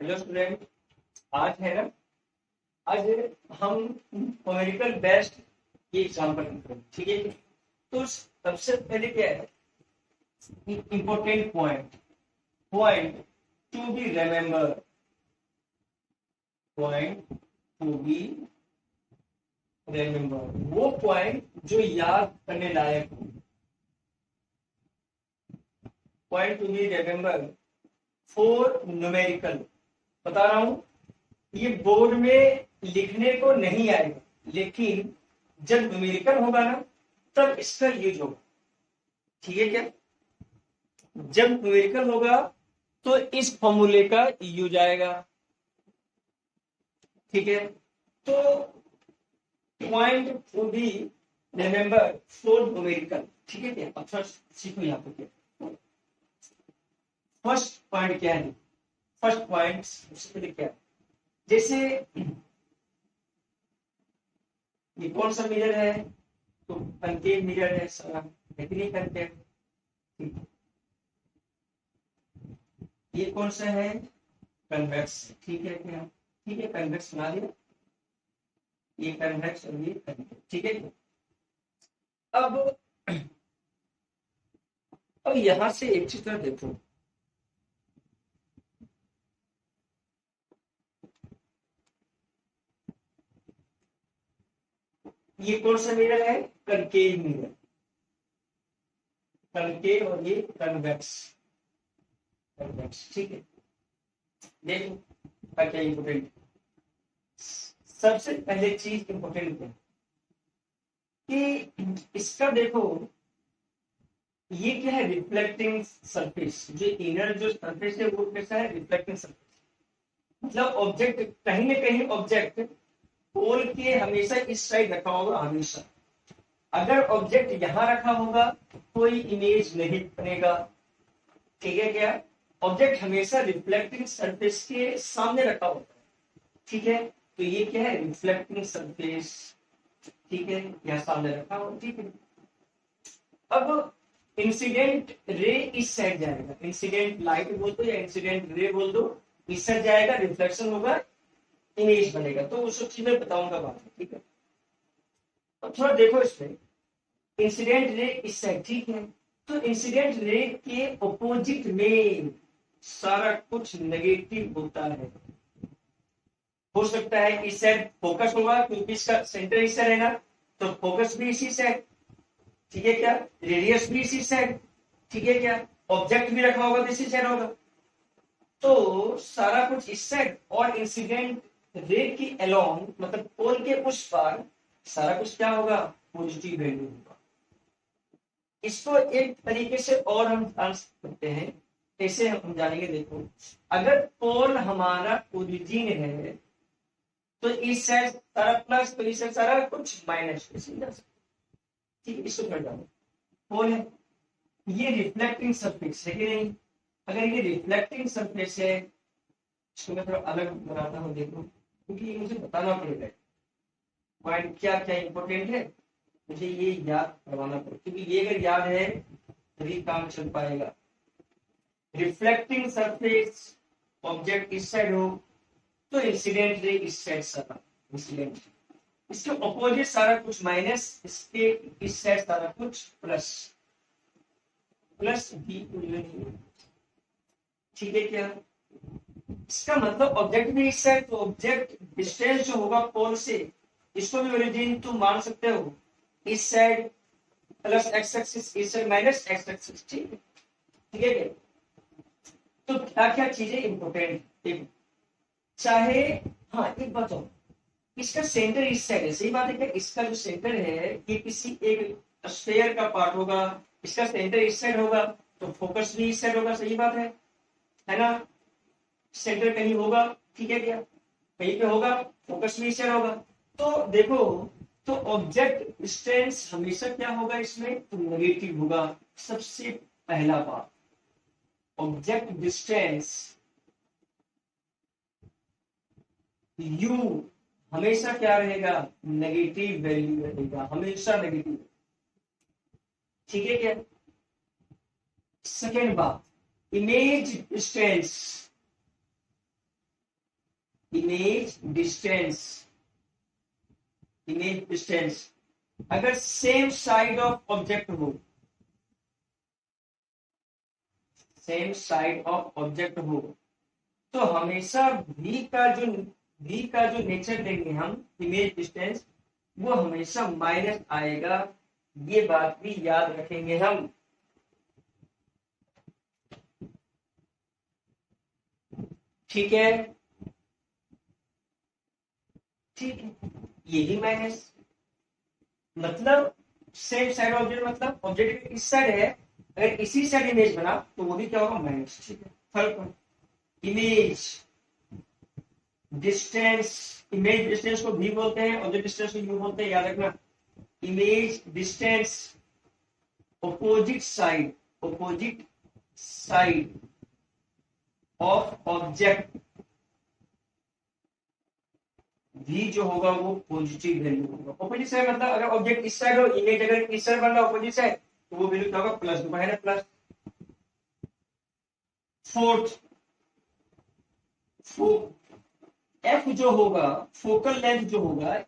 Hello student, आज है ना, आज हम न्यूमेरिकल बेस्ड ये एग्जाम्पल करेंगे, ठीक है। तो सबसे पहले क्या है, important point point to be remember, point to be remember, वो पॉइंट जो याद करने लायक हो। Point to be remember for numerical, बता रहा हूं, ये बोर्ड में लिखने को नहीं आएगा, लेकिन जब न्यूमेरिकल होगा ना तब इसका यूज होगा, ठीक है क्या। जब न्यूमेरिकल होगा तो इस फॉर्मूले का यूज आएगा, ठीक है। तो point to be remember for numerical, ठीक है क्या। अच्छा सीखो यहाँ पे क्या फर्स्ट पॉइंट क्या है। फर्स्ट पॉइंट सबसे पहले क्या है, जैसे ये कौन सा मिरर है, तो कनकेव मिरर है, सारा नहीं कनकेव। ये कौन सा है, कन्वेक्स, ठीक है क्या, ठीक है, कन्वेक्स बना दिया, ये कन्वेक्स और ये कन्वेक्स, ठीक है। अब यहां से एक चीज तो देखो, ये कौन सा मिरर है, कनकेव मिरर, कनकेव और ये कन्वेक्स, कन्वेक्स, ठीक है। देखो क्या इंपोर्टेंट, सबसे पहले चीज इंपोर्टेंट है कि इसका देखो, ये क्या है, रिफ्लेक्टिंग सरफेस, जो इनर जो सरफेस है वो कैसा है, रिफ्लेक्टिंग सरफेस। मतलब ऑब्जेक्ट कहीं ना कहीं ऑब्जेक्ट पोल के हमेशा इस साइड रखा होगा, हमेशा। अगर ऑब्जेक्ट यहाँ रखा होगा कोई इमेज नहीं बनेगा, ठीक है क्या। ऑब्जेक्ट हमेशा रिफ्लेक्टिंग सरफेस के सामने रखा होता है, ठीक है। तो ये क्या है, रिफ्लेक्टिंग सरफेस, ठीक है, यहाँ सामने रखा हो, ठीक है। अब इंसिडेंट रे इस साइड जाएगा, इंसिडेंट लाइट बोल दो या इंसिडेंट रे बोल दो, इस साइड जाएगा, रिफ्लेक्शन होगा, इमेज बनेगा। तो उस सब चीज में बताऊंगा बाद में, ठीक है। अब थोड़ा देखो इसमें, इंसिडेंट रे इस साइड, ठीक है। तो इंसिडेंट रे के ऑपोजिट में सारा कुछ नेगेटिव होता है। हो सकता है इस साइड फोकस होगा क्योंकि इसका सेंटर इस साइड है ना, तो फोकस भी इसी साइड, ठीक है क्या, रेडियस भी इसी साइड, ठीक है क्या, ऑब्जेक्ट भी रखा होगा तो इसी साइड होगा। तो सारा कुछ इस साइड और इंसिडेंट रे की अलोंग, मतलब पोल के उस पार सारा कुछ क्या होगा, पॉजिटिव वैल्यू होगा। इसको एक तरीके से और हम जान सकते हैं, कैसे हम जानेंगे, देखो, अगर पोल हमारा ओरिजिन है तो इस साइड सारा प्लस, तो इस साइड सारा कुछ माइनस, ठीक है। इसको कर जाओ, पोल है, ये रिफ्लेक्टिंग सरफेस है कि नहीं। अगर ये रिफ्लेक्टिंग सरफेस है, इसको मैं थोड़ा अलग बनाता हूँ, देखो, क्योंकि ये मुझे बताना पड़ेगा पॉइंट क्या क्या इंपॉर्टेंट है, मुझे ये याद करवाना पड़ेगा, क्योंकि ये अगर याद है तभी काम चल पाएगा। रिफ्लेक्टिंग सरफेस, ऑब्जेक्ट इस साइड हो तो इंसिडेंट रे इस साइड सारा इंसिडेंट, इसके ऑपोजिट सारा कुछ माइनस, इसके इस साइड सारा कुछ प्लस, प्लस बी, ठीक है क्या। इसका मतलब ऑब्जेक्ट भी इस साइड, तो ऑब्जेक्ट डिस्टेंस जो होगा पोल से, इसको भी ओरिजिन तुम मान सकते हो, इस साइड प्लस एक्स एक्सिस, इस साइड माइनस एक्स एक्सिस, ठीक है, ठीक है क्या। तो क्या क्या चीजें इंपॉर्टेंट है, चाहे, हाँ एक बात हो, इसका सेंटर इस साइड है, सही बात है क्या, इसका जो सेंटर है ये किसी एक स्फीयर का पार्ट होगा, इसका सेंटर इस साइड होगा तो फोकस भी इस साइड होगा, सही बात है ना। सेंटर कहीं होगा, ठीक है क्या, कहीं पे होगा, फोकस भी इस साइड होगा। तो देखो, तो ऑब्जेक्ट डिस्टेंस हमेशा क्या होगा इसमें, तो नेगेटिव होगा। सबसे पहला बात, ऑब्जेक्ट डिस्टेंस यू हमेशा क्या रहेगा, नेगेटिव वैल्यू रहेगा, हमेशा नेगेटिव, ठीक है क्या। सेकेंड बात, image distance, image distance, image distance अगर सेम साइड ऑफ ऑब्जेक्ट हो, सेम साइड ऑफ ऑब्जेक्ट हो, तो हमेशा v का जो नेचर लेंगे हम इमेज डिस्टेंस, वो हमेशा माइनस आएगा। ये बात भी याद रखेंगे हम। ठीक है, ठीक है, यही माइनस मतलब सेम साइड ऑब्जेक्ट, मतलब ऑब्जेक्ट इस साइड है, अगर इसी साइड इमेज बना तो वो भी क्या होगा, माइनस। ठीक है, फर्क इमेज डिस्टेंस, इमेज डिस्टेंस को भी बोलते हैं, ऑब्जेक्ट डिस्टेंस को यू बोलते हैं, याद रखना। Image distance opposite side of object, भी जो होगा वो पॉजिटिव वैल्यू होगा। ऑपोजिट साइड मतलब अगर ऑब्जेक्ट इस साइड हो, इमेज अगर इस साइड बन रहा है ऑपोजिट साइड, तो वो वैल्यू क्या होगा, प्लस होगा, है ना, प्लस। फोर्थ, एफ जो होगा, फोकल लेंथ जो होगा,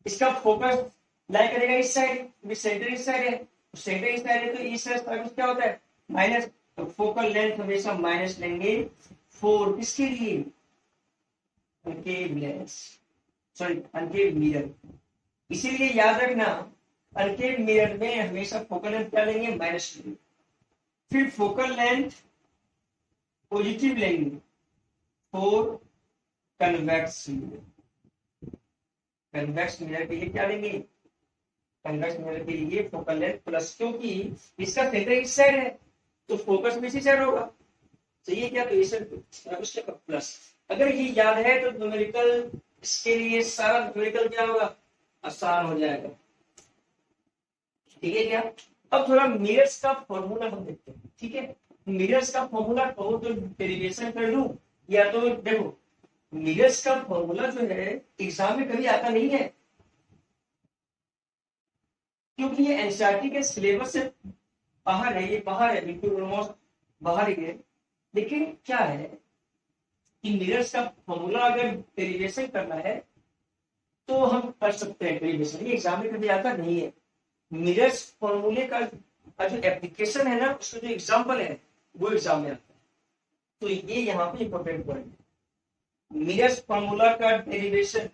इसका फोकस लाई करेगा इस साइड, सेंटर इस साइड है, सेंटर इस साइड है, तो इस साइड क्या होता है, माइनस। तो फोकल लेंथ हमेशा माइनस लेंगे। 4 किसके लिए, अनकेव लेंस, सॉरी अनकेव मिरर। इसीलिए याद रखना, अनकेव मिरर में हमेशा फोकल लेंथ क्या लेंगे, माइनस लेंगे। फिर फोकल लेंथ पॉजिटिव लेंगे for convex mirror, convex mirror के लिए क्या लेंगे, कन्वेक्स मिरर के लिए फोकल लेंथ प्लस, क्योंकि इसका सेंटर इस साइड है तो फोकस भी इसी साइड होगा, सही है क्या, तो इस प्लस। अगर ये याद है तो न्यूमेरिकल, इसके लिए सारा न्यूमेरिकल क्या होगा, आसान हो जाएगा। ठीक है क्या, अब थोड़ा मिरर्स का फॉर्मूला हम देखते हैं। ठीक है, मिरर्स का फॉर्मूला कहो तो डेरिवेशन कर लूं, या तो देखो मिरर्स का फॉर्मूला जो है एग्जाम में कभी आता नहीं है, क्योंकि ये एनसीईआरटी के सिलेबस से बाहर है, ये बाहर है, बिल्कुल ऑलमोस्ट बाहर ही है। लेकिन क्या है कि मिरर्स का फॉर्मूला अगर डेरिवेशन करना है तो हम कर सकते हैं डेरिवेशन, ये एग्जाम में कभी आता नहीं है। मिरर्स फॉर्मूले का जो एप्लीकेशन है ना, उसका जो एग्जाम्पल है वो एग्जाम में आता है, तो ये यहाँ पे इंपॉर्टेंट पॉइंट है। मिरर्स फॉर्मूला का डेरिवेशन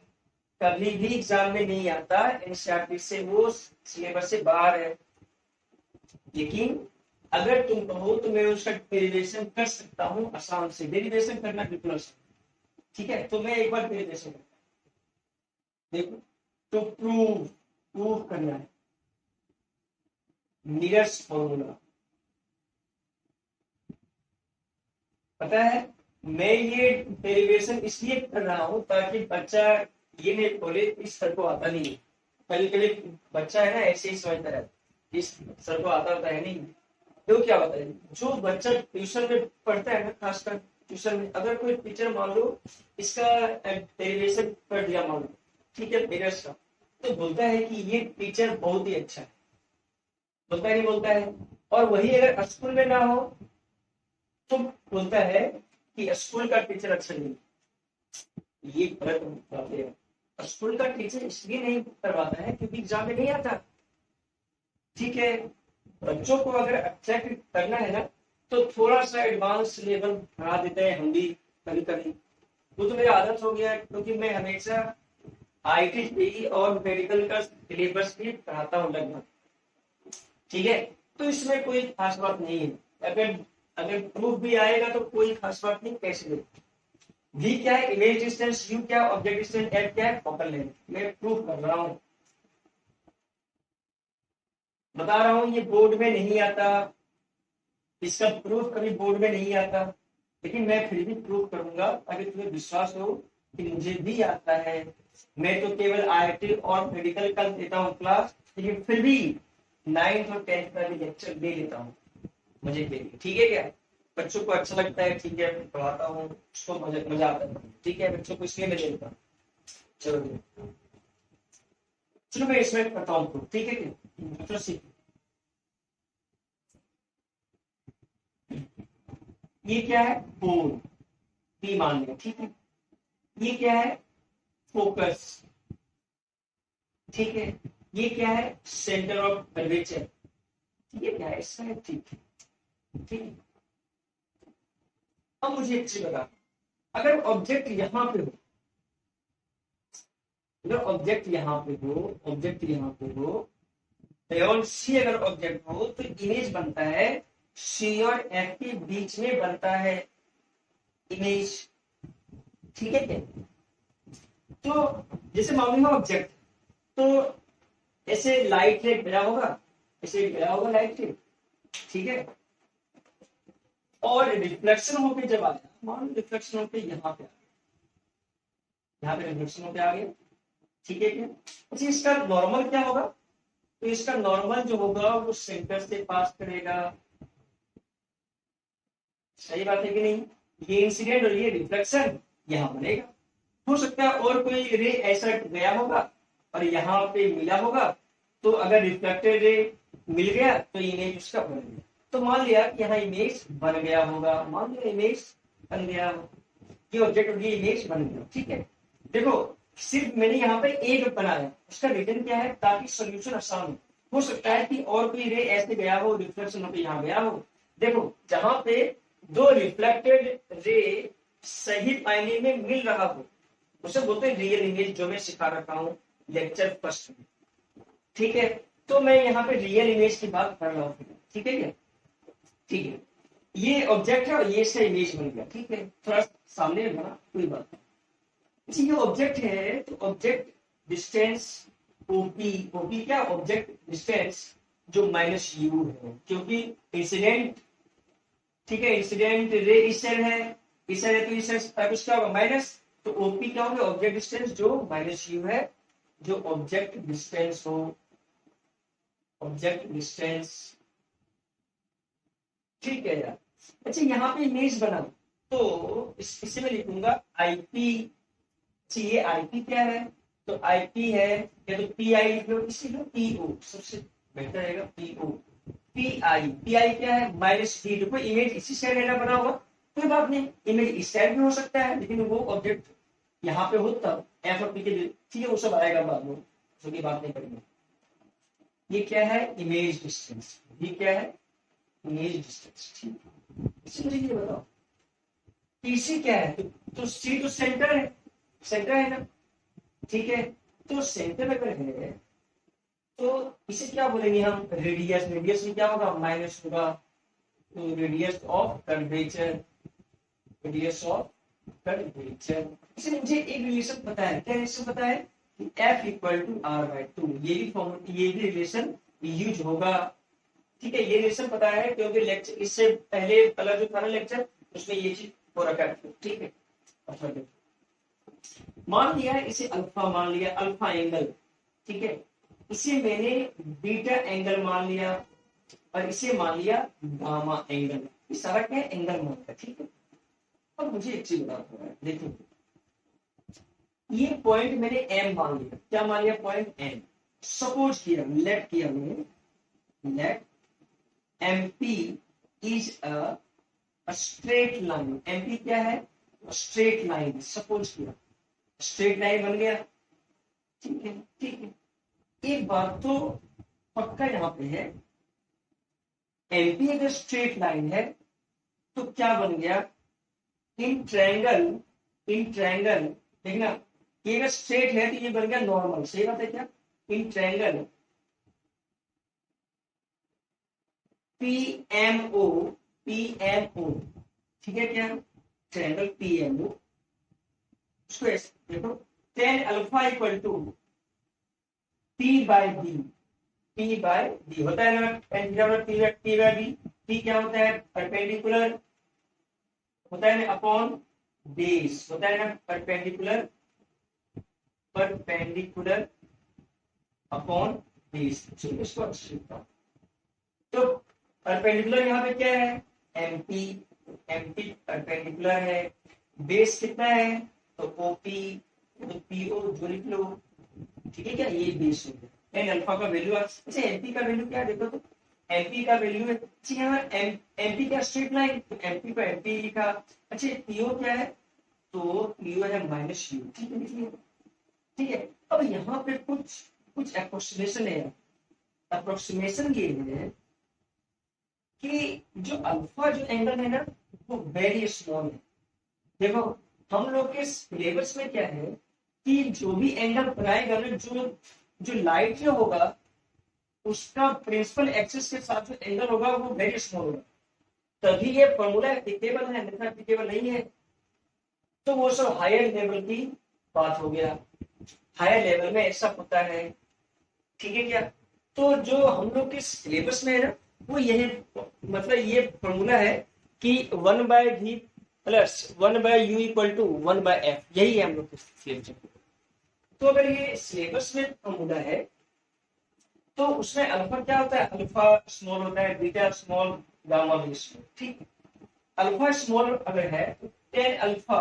कभी भी एग्जाम में नहीं आता, एनसीईआरटी से वो सिलेबस से बाहर है। लेकिन अगर तुम कहो तो मैं उसका डेरिवेशन कर सकता हूँ आसान से, डेरिवेशन करना बिल्कुल आसान। ठीक है, तो मैं एक बार डेरिवेशन करता हूँ, देखो, तो प्रूव करना है मिरर्स फॉर्मूला। पता है मैं ये डेरिवेशन इसलिए कर रहा हूं ताकि बच्चा ये नहीं बोले इस सर को आता नहीं है। कभी कभी बच्चा है ना ऐसे ही समझता है, इस सर को आता होता है नहीं। तो क्या होता है, जो बच्चा ट्यूशन में पढ़ता है ना, खासकर ट्यूशन में, अगर कोई टीचर मान लो इसका डेरिवेशन कर दिया मान लो, ठीक है, मिरर्स का, तो बोलता है कि ये टीचर बहुत ही अच्छा है, बोलता है नहीं बोलता है। और वही अगर स्कूल में ना हो तो बोलता है कि स्कूल का टीचर अच्छा नहीं। ये गलत बातें हैं। स्कूल का टीचर इसलिए नहीं करवाता है क्योंकि एग्जाम में नहीं आता। ठीक है, बच्चों को अगर अट्रैक्ट करना है ना तो थोड़ा सा एडवांस लेवल पढ़ा देते हैं हम भी कभी कभी। वो तो मेरी आदत हो गया क्योंकि मैं हमेशा आईटी और मेडिकल का सिलेबस भी पढ़ाता हूँ लगभग। ठीक है, तो इसमें कोई खास बात नहीं है। अगर अगर प्रूफ भी आएगा तो कोई खास बात नहीं, कैसे दे। V क्या है, इमेज डिस्टेंस, U क्या है, ऑब्जेक्ट डिस्टेंस, F क्या है, फोकल लेंथ। मैं प्रूफ कर रहा हूं, बता रहा हूं, ये बोर्ड में नहीं आता, इसका प्रूफ कभी बोर्ड में नहीं आता, लेकिन मैं फिर भी प्रूफ करूंगा ताकि तुम्हें विश्वास हो कि मुझे भी आता है। मैं तो केवल आईटी और मेडिकल का देता हूँ क्लास, लेकिन फिर भी 9th और 10th का भी लेक्चर दे लेता हूँ मजे के लिए। ठीक है क्या, बच्चों को अच्छा लगता है, ठीक है, पढ़ाता हूँ, उसको मजा आता है। ठीक है, बच्चों को इसलिए मैं देता हूँ। चलो चलो मैं इसमें करता हूँ, ठीक है क्या, तो सीख। ये क्या है, बोर्ड, बी मान लिया। ठीक है, ये क्या है? फोकस। ठीक है, ये क्या है? Centre of curvature. ठीक है, क्या है इसका है? ठीक है, ठीक है। अब मुझे एक चीज बता, अगर ऑब्जेक्ट यहां पे हो, अगर ऑब्जेक्ट यहां पे हो, ऑब्जेक्ट यहां पे हो, और सी अगर ऑब्जेक्ट हो, तो इमेज बनता है सी और एफ के बीच में बनता है इमेज। ठीक है क्या? तो जैसे मान लो ऑब्जेक्ट, तो ऐसे लाइट रे गया होगा, ऐसे गया होगा लाइट रे, ठीक है, और रिफ्लेक्शन होके जब आया, मान लो रिफ्लेक्शन होके यहाँ पे आ गया, यहाँ पे रिफ्लेक्शन होके आ गया। ठीक है क्या? अच्छा, इसका नॉर्मल क्या होगा? तो इसका नॉर्मल जो होगा वो सेंटर से पास करेगा। सही बात है कि नहीं? ये इंसिडेंट और ये रिफ्लेक्शन यहाँ बनेगा। हो सकता है और कोई रे ऐसा गया होगा और यहाँ पे मिला होगा, तो अगर रिफ्लेक्टेड रे मिल गया तो इमेज उसका बन गया। तो मान लिया कि यहाँ इमेज बन गया होगा, मान लिया इमेज बन गया, ये ऑब्जेक्ट ये इमेज बन गया। ठीक है, देखो सिर्फ मैंने यहाँ पे एक बनाया, उसका रीजन क्या है? ताकि सोल्यूशन आसान हो सकता है कि और कोई रे ऐसे गया हो, रिफ्लेक्शन होकर यहाँ गया हो। देखो जहां पे दो रिफ्लेक्टेड रे सही मायने में मिल रहा हो, उसे बोलते हैं रियल इमेज, जो मैं सिखा रखा हूँ लेक्चर फर्स्ट में। ठीक है, तो मैं यहाँ पे रियल इमेज की बात कर रहा हूँ। ठीक है क्या? ठीक है, ये ऑब्जेक्ट है और ये इसका इमेज बन गया। ठीक है, थोड़ा सामने बना, कोई बात नहीं। ये ऑब्जेक्ट है, तो ऑब्जेक्ट डिस्टेंस ओपी, ओपी क्या? ऑब्जेक्ट डिस्टेंस जो माइनस यू है, क्योंकि इंसिडेंट, ठीक है, इंसिडेंट रे इस साइड है, इस साइड है, तो इस साइड क्या होगा? माइनस। तो ओपी क्या होगा? ऑब्जेक्ट डिस्टेंस जो माइनस यू है, जो ऑब्जेक्ट डिस्टेंस हो, ऑब्जेक्ट डिस्टेंस। ठीक है यार। अच्छा, यहाँ पे इमेज बना, तो इसे मैं लिखूंगा आईपी। ये आईपी क्या है? तो आईपी है, या तो पी आई लिख लो, इसी लो पीओ, सबसे बेहतर रहेगा पीओ। पी आई क्या है? Minus D. देखो इमेज इसी साइड है ना बना हुआ, कोई बात नहीं, इमेज इस साइड में हो सकता है, लेकिन वो ऑब्जेक्ट यहाँ पे हो तब एफ और पी के, ठीक है, वो सब आएगा बाद में, उसकी बात नहीं करेंगे। ये क्या है? Image distance. ये क्या है? Image distance. ठीक है, इसी मुझे ये बताओ पीसी क्या है? तो सी तो सेंटर है, सेंटर है ना? ठीक है, तो सेंटर अगर है तो इसे क्या बोलेंगे हम? रेडियस। रेडियस में क्या होगा? माइनस होगा, तो radius of curvature, radius of curvature. इसलिए मुझे एक रिलेशन पता है, क्या रिलेशन पता है? कि F equal to R by two. ये भी रिलेशन यूज होगा। ठीक है, ये रिलेशन पता है क्योंकि लेक्चर इससे पहले वाला जो था ना लेक्चर, उसमें ये चीज हो रखा है। ठीक है, अच्छा मान लिया इसे अल्फा, मान लिया अल्फा एंगल। ठीक है, इसे मैंने बीटा एंगल मान लिया और इसे मान लिया गामा एंगल। ये सारा क्या है? एंगल मान लिया। ठीक है, अब मुझे एक चीज बताना है, देखो ये पॉइंट मैंने एम मान लिया। क्या मान लिया? Point M. सपोज किया, लेट किया मैंने, let MP is a straight line. MP क्या है? Straight line. सपोज किया स्ट्रेट लाइन बन गया। ठीक है, ठीक है, एक बात तो पक्का यहाँ पे है, एमपी अगर स्ट्रेट लाइन है तो क्या बन गया? इन ट्रायंगल, इन ट्रायंगल देखना, ये अगर स्ट्रेट है तो ये बन गया नॉर्मल। सही बात है क्या? इन ट्रायंगल पीएमओ, पीएमओ, ठीक है क्या? ट्रायंगल पीएमओ, उसको देखो, tan alpha equal to P by B. P by B होता है ना, पी बाय बी। पी क्या होता है? परपेंडिकुलर होता है ना अपॉन बेस, होता है ना परपेंडिकुलर, परपेंडिकुलर अपॉन बेस। इसको तो परपेंडिकुलर यहाँ पे क्या है? एमपी, एमपी परपेंडिकुलर है। बेस कितना है? तो ओपी, तो पीओ जो लिख लो। ठीक है क्या? ये बेस हो गया। एन अल्फा का वैल्यू। अच्छा एमपी का वैल्यू क्या है? देखो तो एमपी का वैल्यू है, यहाँ एमपी क्या? स्ट्रेट लाइन, तो एमपी को एमपी लिखा। अच्छा पीओ क्या है? तो यू है माइनस यू, ठीक है लिखिए। ठीक है, अब यहाँ पे कुछ अप्रोक्सीमेशन है। अप्रोक्सीमेशन ये है कि जो अल्फा जो एंगल है ना वो वेरी स्मॉल है। देखो हम लोग के सिलेबस में क्या है कि जो भी एंगल बनाएगा ना, जो लाइट जो होगा उसका प्रिंसिपल एक्सिस के साथ जो एंगल होगा वो वेरी स्मॉल होगा, तभी ये फॉर्मूला एप्लीकेबल है, अन्यथा एप्लीकेबल नहीं है। तो वो सब हायर लेवल की बात हो गया, हायर लेवल में ऐसा होता है, ठीक है क्या। तो जो हम लोग के सिलेबस में है ना वो यही मतलब ये फॉर्मूला है कि 1/v plus 1/u equal to 1/f, यही है हम लोग के सिलेबस में। तो अगर ये सिलेबस में फॉर्मूला है तो उसमें अल्फा क्या होता है, अल्फा स्मॉल होता है, बीटा स्मॉल, गामा भी स्मॉल, ठीक। अल्फा स्मॉल अगर है तो 10 alpha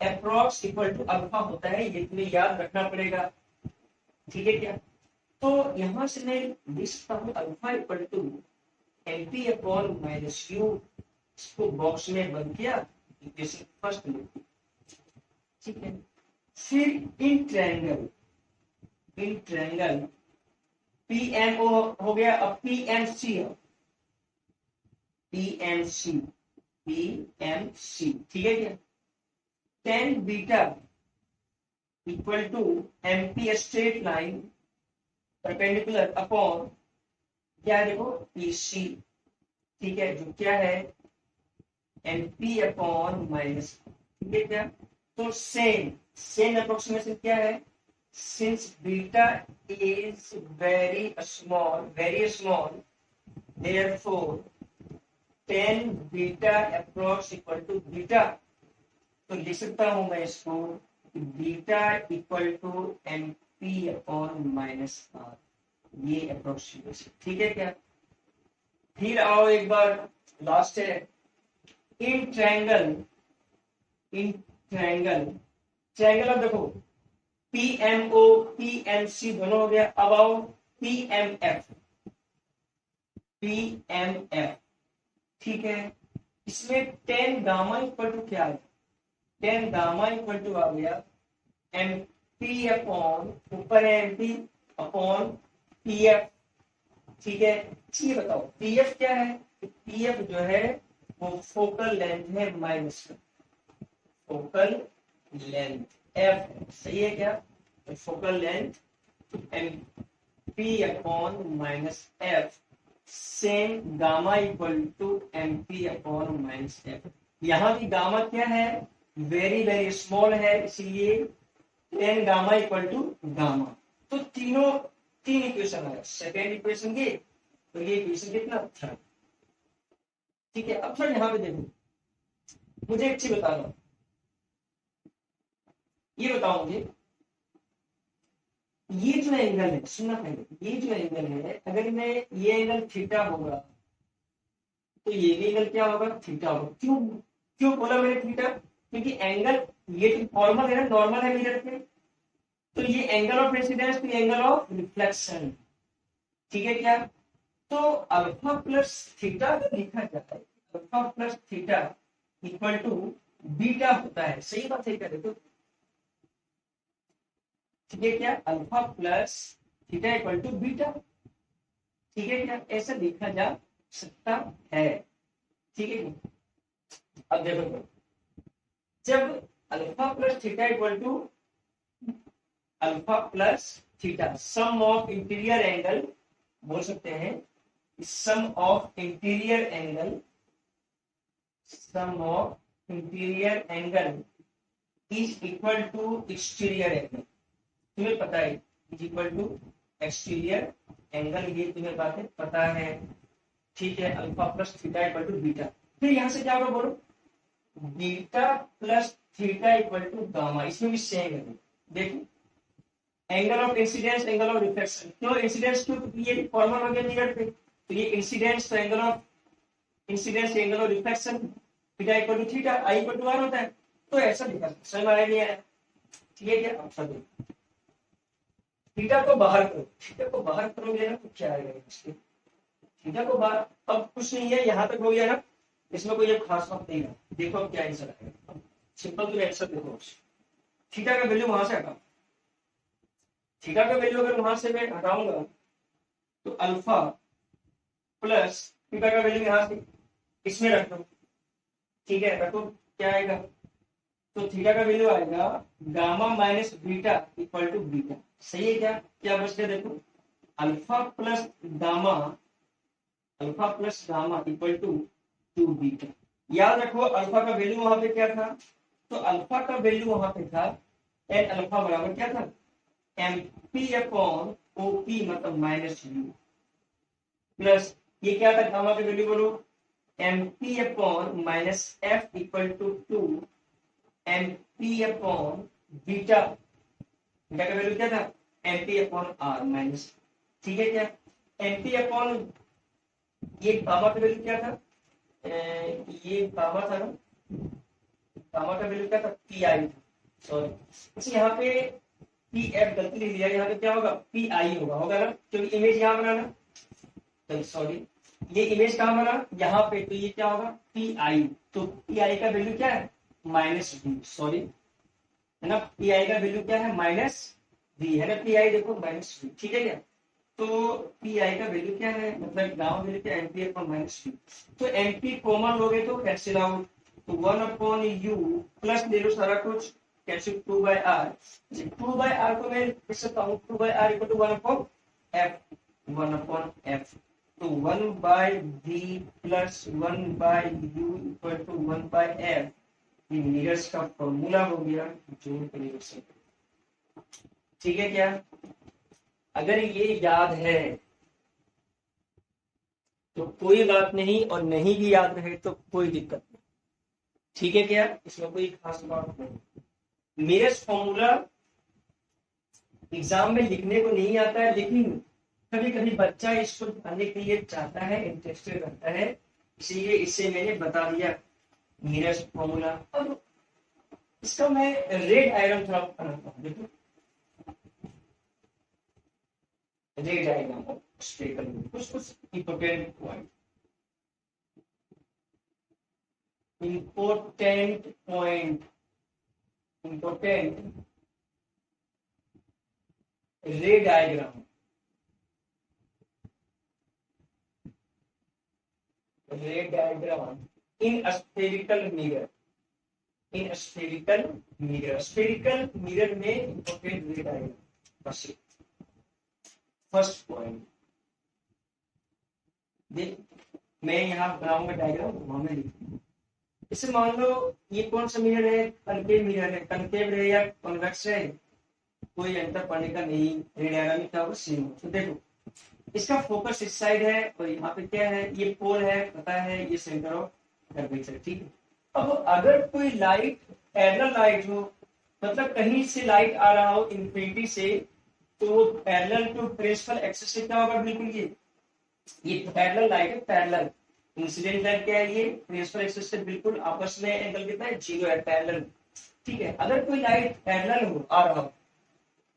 approx equal to alpha होता है, ये तुम्हें याद रखना पड़ेगा, ठीक है क्या। तो यहां से मैं लिख सकता हूँ alpha equal to MP upon minus you, इसको बॉक्स में बंद किया, इक्वेशन फर्स्ट में, ठीक है। फिर इन ट्रायंगल पीएमओ हो गया, अब पीएमसी है, पीएमसी ठीक है क्या। 10 beta equal to MP straight line perpendicular upon क्या है देखो पीसी, ठीक है, जो क्या है एमपी अपॉन माइनस, ठीक है क्या। तो सेम अप्रोक्सीमेशन क्या है, since beta is very small, therefore 10 beta approx equal to beta, तो लिख सकता हूं मैं इसको beta equal to M P upon minus R, ये अप्रोक्सीमेशन, ठीक है क्या। फिर आओ एक बार लास्ट है इन ट्रायंगल अब देखो पीएमओ पीएमसी दोनों हो गया, अब आओ पीएमएफ, ठीक है। इसमें 10 गामा इक्वल टू क्या है, 10 गामा इक्वल टू आ गया एमपी अपॉन ऊपर है एमपी अपॉन पीएफ, ठीक है। ये बताओ पीएफ क्या है, पीएफ जो है वो फोकल लेंथ है माइनस फोकल लेंथ एफ, सही है क्या। तो focal length M P upon minus F, same gamma equal to M P upon minus F. यहाँ भी गामा क्या है, वेरी वेरी स्मॉल है, इसलिए 10 गामा इक्वल टू गामा। तो तीन इक्वेशन है, सेकेंड इक्वेशन ये, तो ये इक्वेशन कितना थर्ड, ठीक है। अब सर यहाँ पे देखो, मुझे एक चीज बताना, ये बताओ मुझे, ये जो एंगल है, सुनना पहले, ये जो एंगल है अगर मैं ये एंगल थीटा होगा तो ये भी एंगल क्या होगा, थीटा होगा। क्यों बोला मैंने थीटा, क्योंकि एंगल ये तो फॉर्मल है ना, नॉर्मल है मिरर पे, तो ये एंगल ऑफ इंसिडेंस तो एंगल ऑफ रिफ्लेक्शन, ठीक है क्या। तो अल्फा प्लस थीटा अगर लिखा जाता है, alpha plus theta equal to beta होता है, सही बात है क्या, देखो ठीक है क्या, alpha plus theta equal to beta, ठीक है क्या, ऐसा लिखा जा सकता है, ठीक है। अब देखो जब alpha plus theta equal to alpha plus theta, sum of interior angle बोल सकते हैं, sum of interior angle is equal to exterior angle, तुम्हें पता है is equal to exterior angle, ये तुम्हें बातें पता है, ठीक है। Alpha plus theta equal to beta, फिर यहां से क्या होगा बोलो, beta plus theta equal to gamma, इसमें भी सेम है। देखो angle of incidence, angle of reflection, क्यों इंसिडेंस, क्यों ये फॉर्मल हो गया मिरर पे, तो ये इंसिडेंस तो angle of incidence, angle of reflection, theta equal to theta, I equal to R होता है, तो ऐसा लिखा समझ में आया नहीं आया, ठीक है क्या। अब देखो थीटा को बाहर करोगे ना तो क्या आएगा, थीटा को बाहर, अब कुछ नहीं है, यहाँ तक हो गया ना, इसमें कोई खास बात नहीं है। देखो अब क्या आंसर आएगा, सिंपल टू आंसर देखो, थीटा का वैल्यू वहां से हटाओ, थीटा का वैल्यू अगर वहां से मैं हटाऊंगा तो अल्फा प्लस थीटा का वैल्यू यहाँ से इसमें रख दो, ठीक है, रखो, क्या आएगा, तो थीटा का वैल्यू आएगा gamma minus beta equal to beta, सही है क्या, क्या बच गया देखो, alpha plus gamma, alpha plus gamma equal to 2 beta. याद रखो अल्फा का वैल्यू वहां पे क्या था, तो अल्फा का वैल्यू वहां पे था एन अल्फा बराबर क्या था, M P upon O P मतलब माइनस यू, प्लस ये क्या था गामा का वैल्यू बोलो, M P upon minus F equal to 2 M P upon beta, beta का वैल्यू क्या था, M P upon R minus, ठीक है क्या, एम पी अपॉन ये गामा का वैल्यू क्या था, ये गामा था ना, गामा का वैल्यू क्या था, पी आई था, सॉरी, अच्छा यहाँ पे पी एफ गलती लिख दिया, यहाँ पे क्या होगा, पी आई होगा ना, क्योंकि इमेज यहाँ बनाना, तो सॉरी ये इमेज कहाँ बना, यहाँ पे, तो ये क्या होगा, पी आई, तो पी आई का वैल्यू क्या है, माइनस वी, सॉरी है ना, पी आई का वैल्यू क्या है, माइनस वी है ना, पी आई देखो माइनस वी, ठीक है क्या, तो पी आई का वैल्यू क्या है, मतलब गामा वैल्यू क्या, M P upon minus V, तो एम पी कॉमन लोगे तो कैंसिल आउट, तो 1 अपॉन यू प्लस ले लो सारा कुछ, cancel 2 by R, 2 by R को मैं लिख सकता हूँ 2 by R equal to 1 upon F, 1 upon F, तो 1 by V plus 1 by U equal to 1 by F, ये मीटर्स का फॉर्मूला हो गया जूल के लिए, ठीक है क्या, अगर ये याद है तो कोई बात नहीं, और नहीं भी याद रहे तो कोई दिक्कत नहीं, ठीक है क्या, इसमें कोई खास बात नहीं। मीटर्स फॉर्मूला एग्जाम में लिखने को नहीं आता है, लेकिन कभी कभी बच्चा इसको जानने के लिए चाहता है, इंटरेस्टेड रहता है, इसीलिए इसे मैंने बता दिया मीटर्स फॉर्मूला। अब इसका मैं रेड आयरन थोड़ा बनाता हूँ, देखो रेड आयरन कुछ कुछ important point, important point, important रे डायग्राम, रे diagram in spherical mirror, in spherical mirror, spherical mirror में इंपॉर्टेंट रे डायग्राम, बस फर्स्ट पॉइंट देख, मैं यहाँ बनाऊंगा डायग्राम, वहां में लिखूंगा, इसे मान लो ये कौन सा मिरर है, कनकेव मिरर है, कनकेव है या कॉन्वेक्स है, कोई अंतर पड़ने का नहीं, रे डायग्राम क्या होगा, सेम हो, तो देखो इसका फोकस इस साइड है और यहाँ पे क्या है, ये पोल है, पता है ये सेंटर ऑफ कर्वेचर, ठीक है। अब अगर कोई लाइट पैरेलल लाइट हो, मतलब कहीं से लाइट आ रहा हो इंफिनिटी से, तो पैरेलल टू प्रिंसिपल एक्सिस से क्या होगा, बिल्कुल ये पैरेलल लाइट है, पैरेलल इंसिडेंट लाइट क्या है, ये प्रिंसिपल एक्सिस से बिल्कुल आपस में एंगल कितना है, 0 है, पैरेलल, ठीक है। अगर कोई लाइट पैरेलल हो आ रहा हो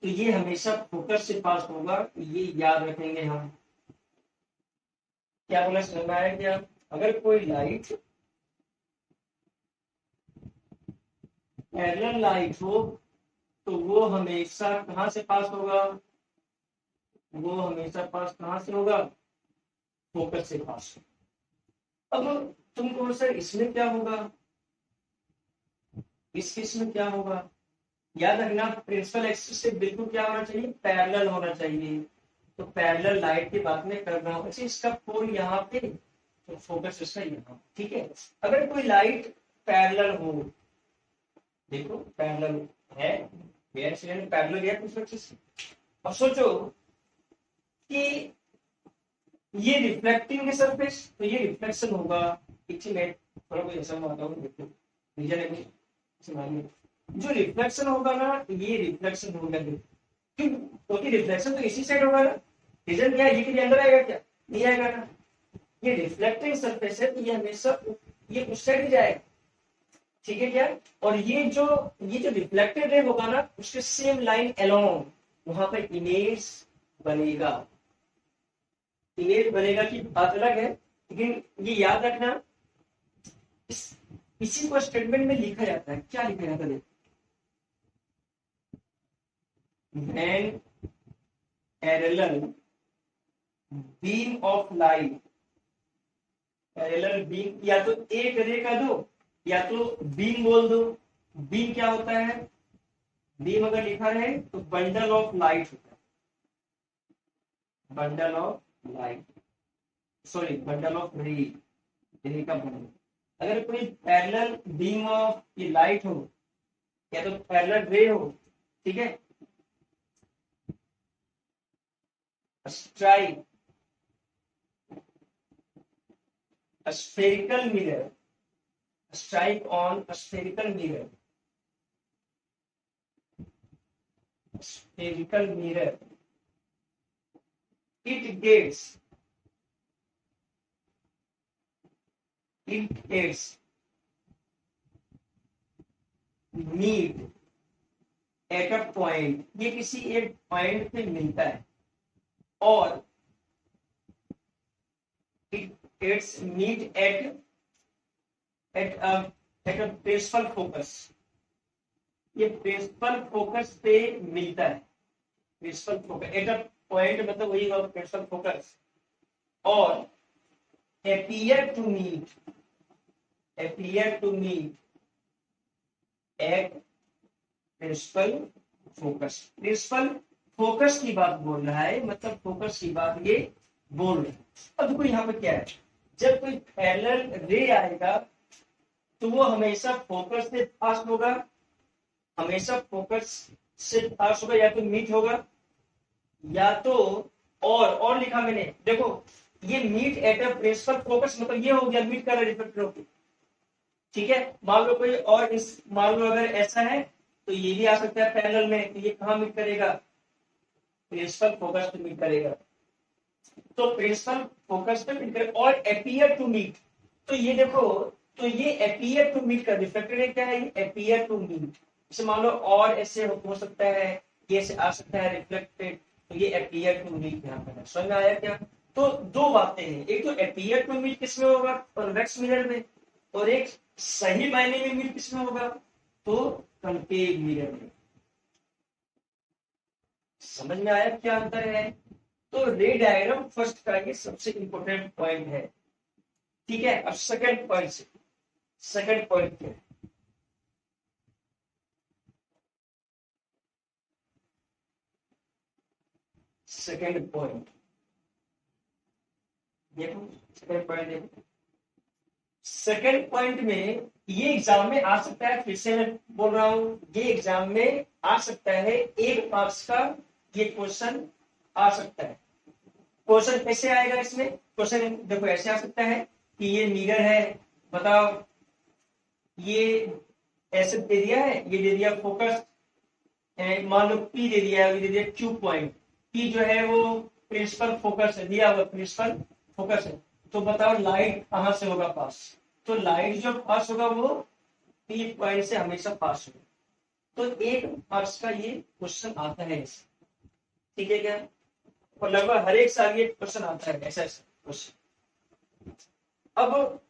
तो ये हमेशा फोकस से पास होगा, ये याद रखेंगे हम, क्या बोला समझ में आया क्या, अगर कोई लाइट पैरेलल लाइट हो तो वो हमेशा कहां से पास होगा, वो हमेशा पास कहां से होगा, फोकस से पास। अब तुमको सर इसमें क्या होगा, इस केस में क्या होगा, याद रखना प्रिंसिपल एक्सिस से बिल्कुल क्या होना चाहिए, पैरेलल होना चाहिए, तो पैरेलल लाइट की बात में कर रहा हूँ, अच्छा इसका पोल यहाँ पे, तो फोकस इसका यहाँ, ठीक है। अगर कोई लाइट पैरेलल हो, देखो पैरेलल है, पैरेलल है प्रिंसिपल एक्सिस, अब सोचो कि ये रिफ्लेक्टिंग है सरफेस, तो ये रिफ्लेक्शन होगा, एक मिनट थोड़ा कोई ऐसा आता हूँ, देखो जो रिफ्लेक्शन होगा ना, ये रिफ्लेक्शन होगा, क्योंकि रिफ्लेक्शन तो इसी साइड होगा ना, रीजन क्या है, ये अंदर आएगा क्या, नहीं आएगा ना, ये रिफ्लेक्टिंग सरफेस है तो ये हमेशा ये उस साइड ही जाएगा, ठीक है क्या, और ये जो रिफ्लेक्टेड रे होगा ना, उसके सेम लाइन अलोंग वहां पर इमेज बनेगा, इमेज बनेगा की बात अलग है, लेकिन ये याद रखना इसी को स्टेटमेंट में लिखा जाता है। क्या लिखा जाता है? When parallel beam of light, parallel beam या तो एक रे का दो या तो बीम बोल दो। बीम क्या होता है? बीम अगर लिखा रहे तो बंडल ऑफ लाइट होता है, bundle of light, sorry bundle of रे का बंडल। अगर कोई पैरेलल बीम ऑफ ये लाइट हो या तो पैरेलल रे हो, ठीक है, strike a spherical mirror, strike on a spherical mirror, spherical mirror, it gets meet at a point, ये किसी एक पॉइंट पे मिलता है और it's meet at a principal focus, ये प्रिंसिपल फोकस पे मिलता है। Principal focus at a point मतलब वही होगा प्रिंसिपल फोकस, और appear to meet at principal focus. Principal focus की बात बोल रहा है, मतलब फोकस की बात ये बोल रहे हैं। अब देखो यहाँ पे क्या है, जब कोई पैरेलल रे आएगा तो वो हमेशा फोकस से पास होगा, हमेशा फोकस से पास होगा, या तो मीट होगा या तो और लिखा मैंने, देखो ये meet at a principal focus मतलब ये हो गया मीट कर रिफ्लेक्टर होके, ठीक है। मान लो कोई और मान लो अगर ऐसा है तो ये भी आ सकता है पैरेलल में, तो ये कहाँ मीट करेगा? प्रिंसिपल फोकस पे मीट करेगा। तो प्रिंसिपल फोकस पे मीट करेगा और अपीयर टू मीट, तो ये देखो, तो ये अपीयर टू मीट का रिफ्लेक्टर क्या है? ये अपीयर टू मीट। जैसे मान लो और ऐसे हो सकता है, ये से आ सकता है रिफ्लेक्टेड, तो ये अपीयर टू मीट यहाँ पर है। समझ में आया क्या? तो दो बातें हैं, एक तो अपीयर टू मीट किसमें होगा? कॉन्वेक्स मिरर में, और एक सही मायने में मीट किसमें होगा? तो कॉन्केव मिरर में। समझ में आया क्या अंतर है? तो रे डायग्राम फर्स्ट का ये सबसे इंपॉर्टेंट पॉइंट है, ठीक है। अब सेकंड पॉइंट क्या है? सेकंड पॉइंट देखो, सेकंड पॉइंट में ये एग्जाम में आ सकता है, फिर से मैं बोल रहा हूं, ये एग्जाम में आ सकता है, एक मार्क्स का ये क्वेश्चन आ सकता है। क्वेश्चन कैसे आएगा इसमें? क्वेश्चन देखो ऐसे आ सकता है कि ये मिरर है, बताओ ये ऐसे दे दिया है, ये दे दिया फोकस, मान लो पी दे दिया, ये दे दिया क्यू पॉइंट, पी जो है वो प्रिंसिपल फोकस है, दिया हुआ प्रिंसिपल फोकस है। तो बताओ लाइट कहां से होगा पास? तो लाइट जो पास होगा वो पी पॉइंट से हमेशा पास होगा। तो एक मार्क्स का ये क्वेश्चन आता है, ठीक है क्या? और लगभग हर एक साल ये क्वेश्चन आता है, ऐसा क्वेश्चन। अब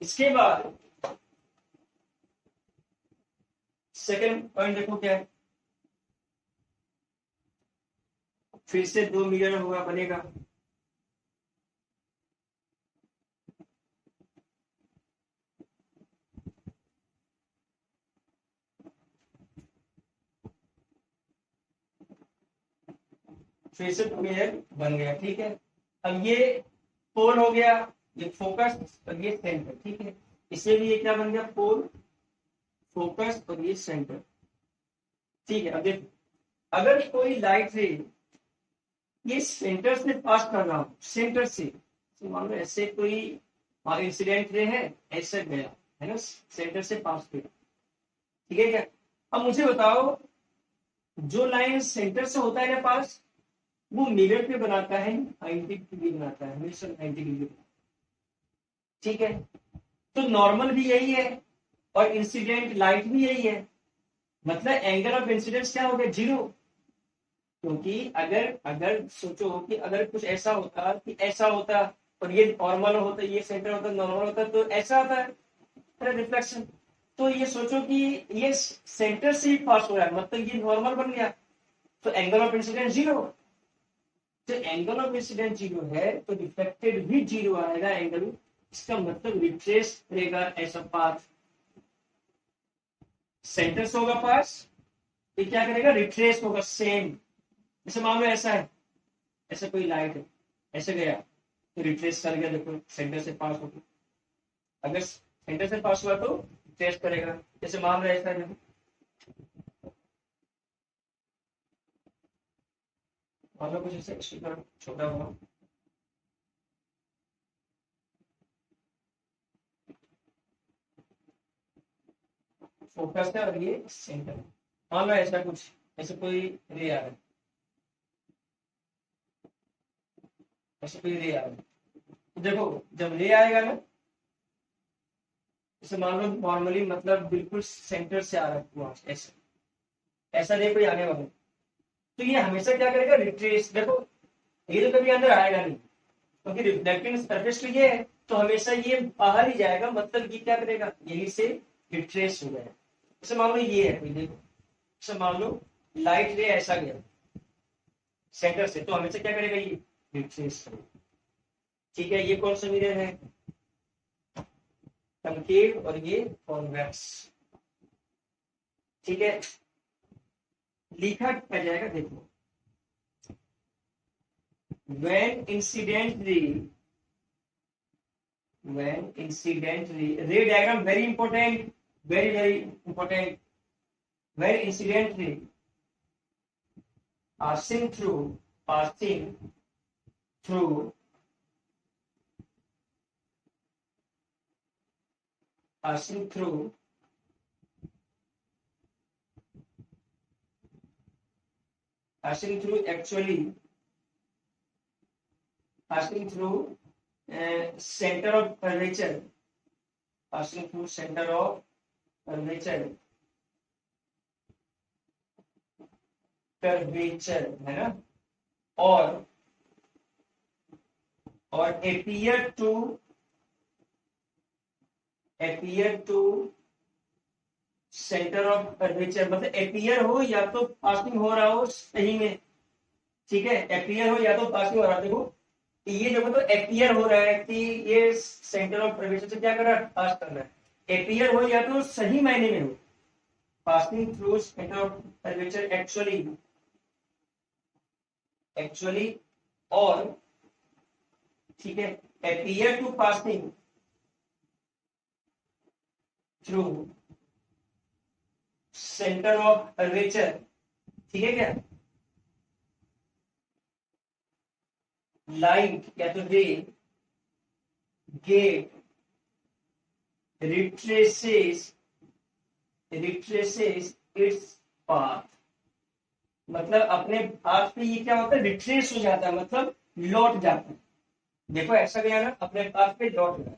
इसके बाद सेकंड पॉइंट देखो क्या है, फिर से 2 मिरर होगा, बनेगा। फिर से मिरर बन गया, ठीक है। अब ये पोल हो गया, ये फोकस और ये सेंटर, ठीक है। इससे भी ये क्या बन गया? पोल, फोकस और ये सेंटर, ठीक है। अब देखो, अगर कोई लाइट रे ये सेंटर से पास कर रहा हूं, सेंटर से, तो मान लो ऐसे कोई इंसिडेंट रे है, ऐसे गया है ना, सेंटर से पास किया, ठीक है क्या? अब मुझे बताओ, जो लाइन सेंटर से होता है ना पास, वो मिरर पे बनाता है 90 डिग्री बनाता है, हमेशा 90 डिग्री, ठीक है। तो नॉर्मल भी यही है और इंसिडेंट लाइट भी यही है, मतलब एंगल ऑफ इंसिडेंस क्या हो गया? 0। क्योंकि अगर सोचो कि अगर कुछ ऐसा होता कि ऐसा होता और ये नॉर्मल होता, ये सेंटर होता, नॉर्मल होता, तो ऐसा होता है, रिफ्लेक्शन। तो ये सोचो कि ये सेंटर से ही पास हो रहा है, मतलब ये नॉर्मल बन गया, तो एंगल ऑफ इंसिडेंस जीरो। तो एंगल ऑफ इंसिडेंस जीरो है तो रिफ्लेक्टेड भी जीरो आएगा एंगल। इसका मतलब रिट्रेस करेगा ऐसा पाथ, सेंटर से होगा पास, ये क्या करेगा, रिट्रेस होगा सेम। जैसे मान लो ऐसा है, ऐसा कोई लाइट है, ऐसे गया तो रिट्रेस कर गया, देखो सेंटर से पास होगा। अगर सेंटर से पास हुआ तो ट्रेस करेगा। जैसे मान लो ऐसा है, मान लो कुछ ऐसे छोटा हुआ, फोकस है और ये सेंटर। मान लो ऐसा कुछ, ऐसे कोई रे आ रहा है, ऐसे कोई रे आ रहा है, तो देखो जब रे आएगा ना, जैसे मान लो नॉर्मली मतलब बिल्कुल सेंटर से आ रहा है वहां ऐसे, ऐसा रे कोई आने वाला है, तो ये हमेशा क्या करेगा, रिट्रेस। देखो ये तो कभी अंदर आएगा नहीं, क्योंकि रिफ्लेक्टिंग सरफेस तो ये है, तो हमेशा ये बाहर ही जाएगा, मतलब ये क्या करेगा, यही से रिट्रेस हो जाएगा। जैसे मान लो ये है, देखो जैसे मान लो लाइट रे ऐसा गया सेंटर से, तो हमेशा क्या करेगा, ये रिट्रेस करेगा। ठीक है, ये कौन सा मिरर है, कंकेव और ये कॉन्वेक्स। ठीक है, लिखा क्या जाएगा, देखो when incident ray diagram very important, very important, when incident ray passing through actually passing through center of curvature, passing through center of curvature है ना, और appear to centre of curvature, मतलब appear हो या तो पासिंग हो रहा हो सही में। ठीक है, appear हो या तो पासिंग हो रहा है। देखो ये जो तो appear हो रहा है कि ये सेंटर ऑफ कर्वेचर से क्या कर रहा है, पास कर रहा है। appear हो या तो सही मायने में हो, passing through centre of curvature actually, और ठीक है, appear to passing through centre of curvature. ठीक है, क्या लाइट या तो रे गेट रिट्रेसेस इट्स पाथ, मतलब अपने पाथ पे ये क्या होता है, रिट्रेस हो जाता है, मतलब लौट जाता है। देखो ऐसा गया ना, अपने पाथ पे लौट गया,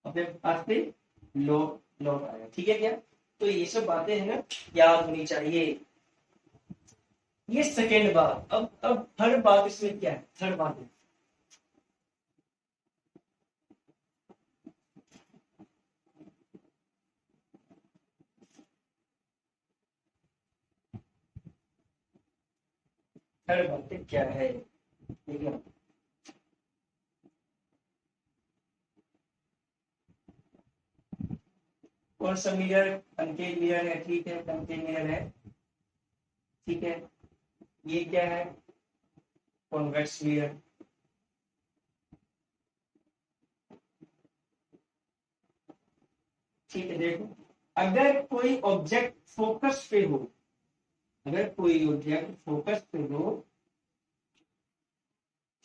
अपने पाथ पे लौट आया। ठीक है, क्या तो ये सब बातें है ना, याद होनी चाहिए। ये सेकेंड बात। अब थर्ड बात इसमें क्या है, थर्ड बात है थर्ड बात क्या है, ठीक है, कौन सा मिरर, कनकेव मिरर है। ठीक है, कनकेव मिरर है। ठीक है, ये क्या है, कॉन्वेक्स मिरर। ठीक है, देखो अगर कोई ऑब्जेक्ट फोकस पे हो, अगर कोई ऑब्जेक्ट फोकस पे हो,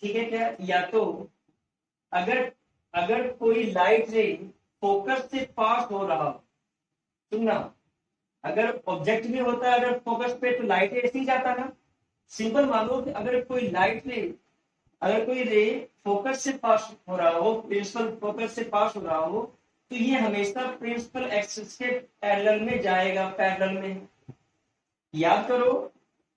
ठीक है, क्या या तो अगर अगर कोई लाइट रे फोकस से पास हो रहा हो, सुनना, अगर ऑब्जेक्ट भी होता है अगर फोकस पे, तो लाइट ऐसे ही जाता ना। सिंपल मानो कि अगर कोई लाइट रे, अगर कोई रे फोकस से पास हो रहा हो, प्रिंसिपल फोकस से पास हो रहा हो, तो ये हमेशा प्रिंसिपल एक्सिस के पैरेलल में जाएगा, पैरेलल में। याद करो,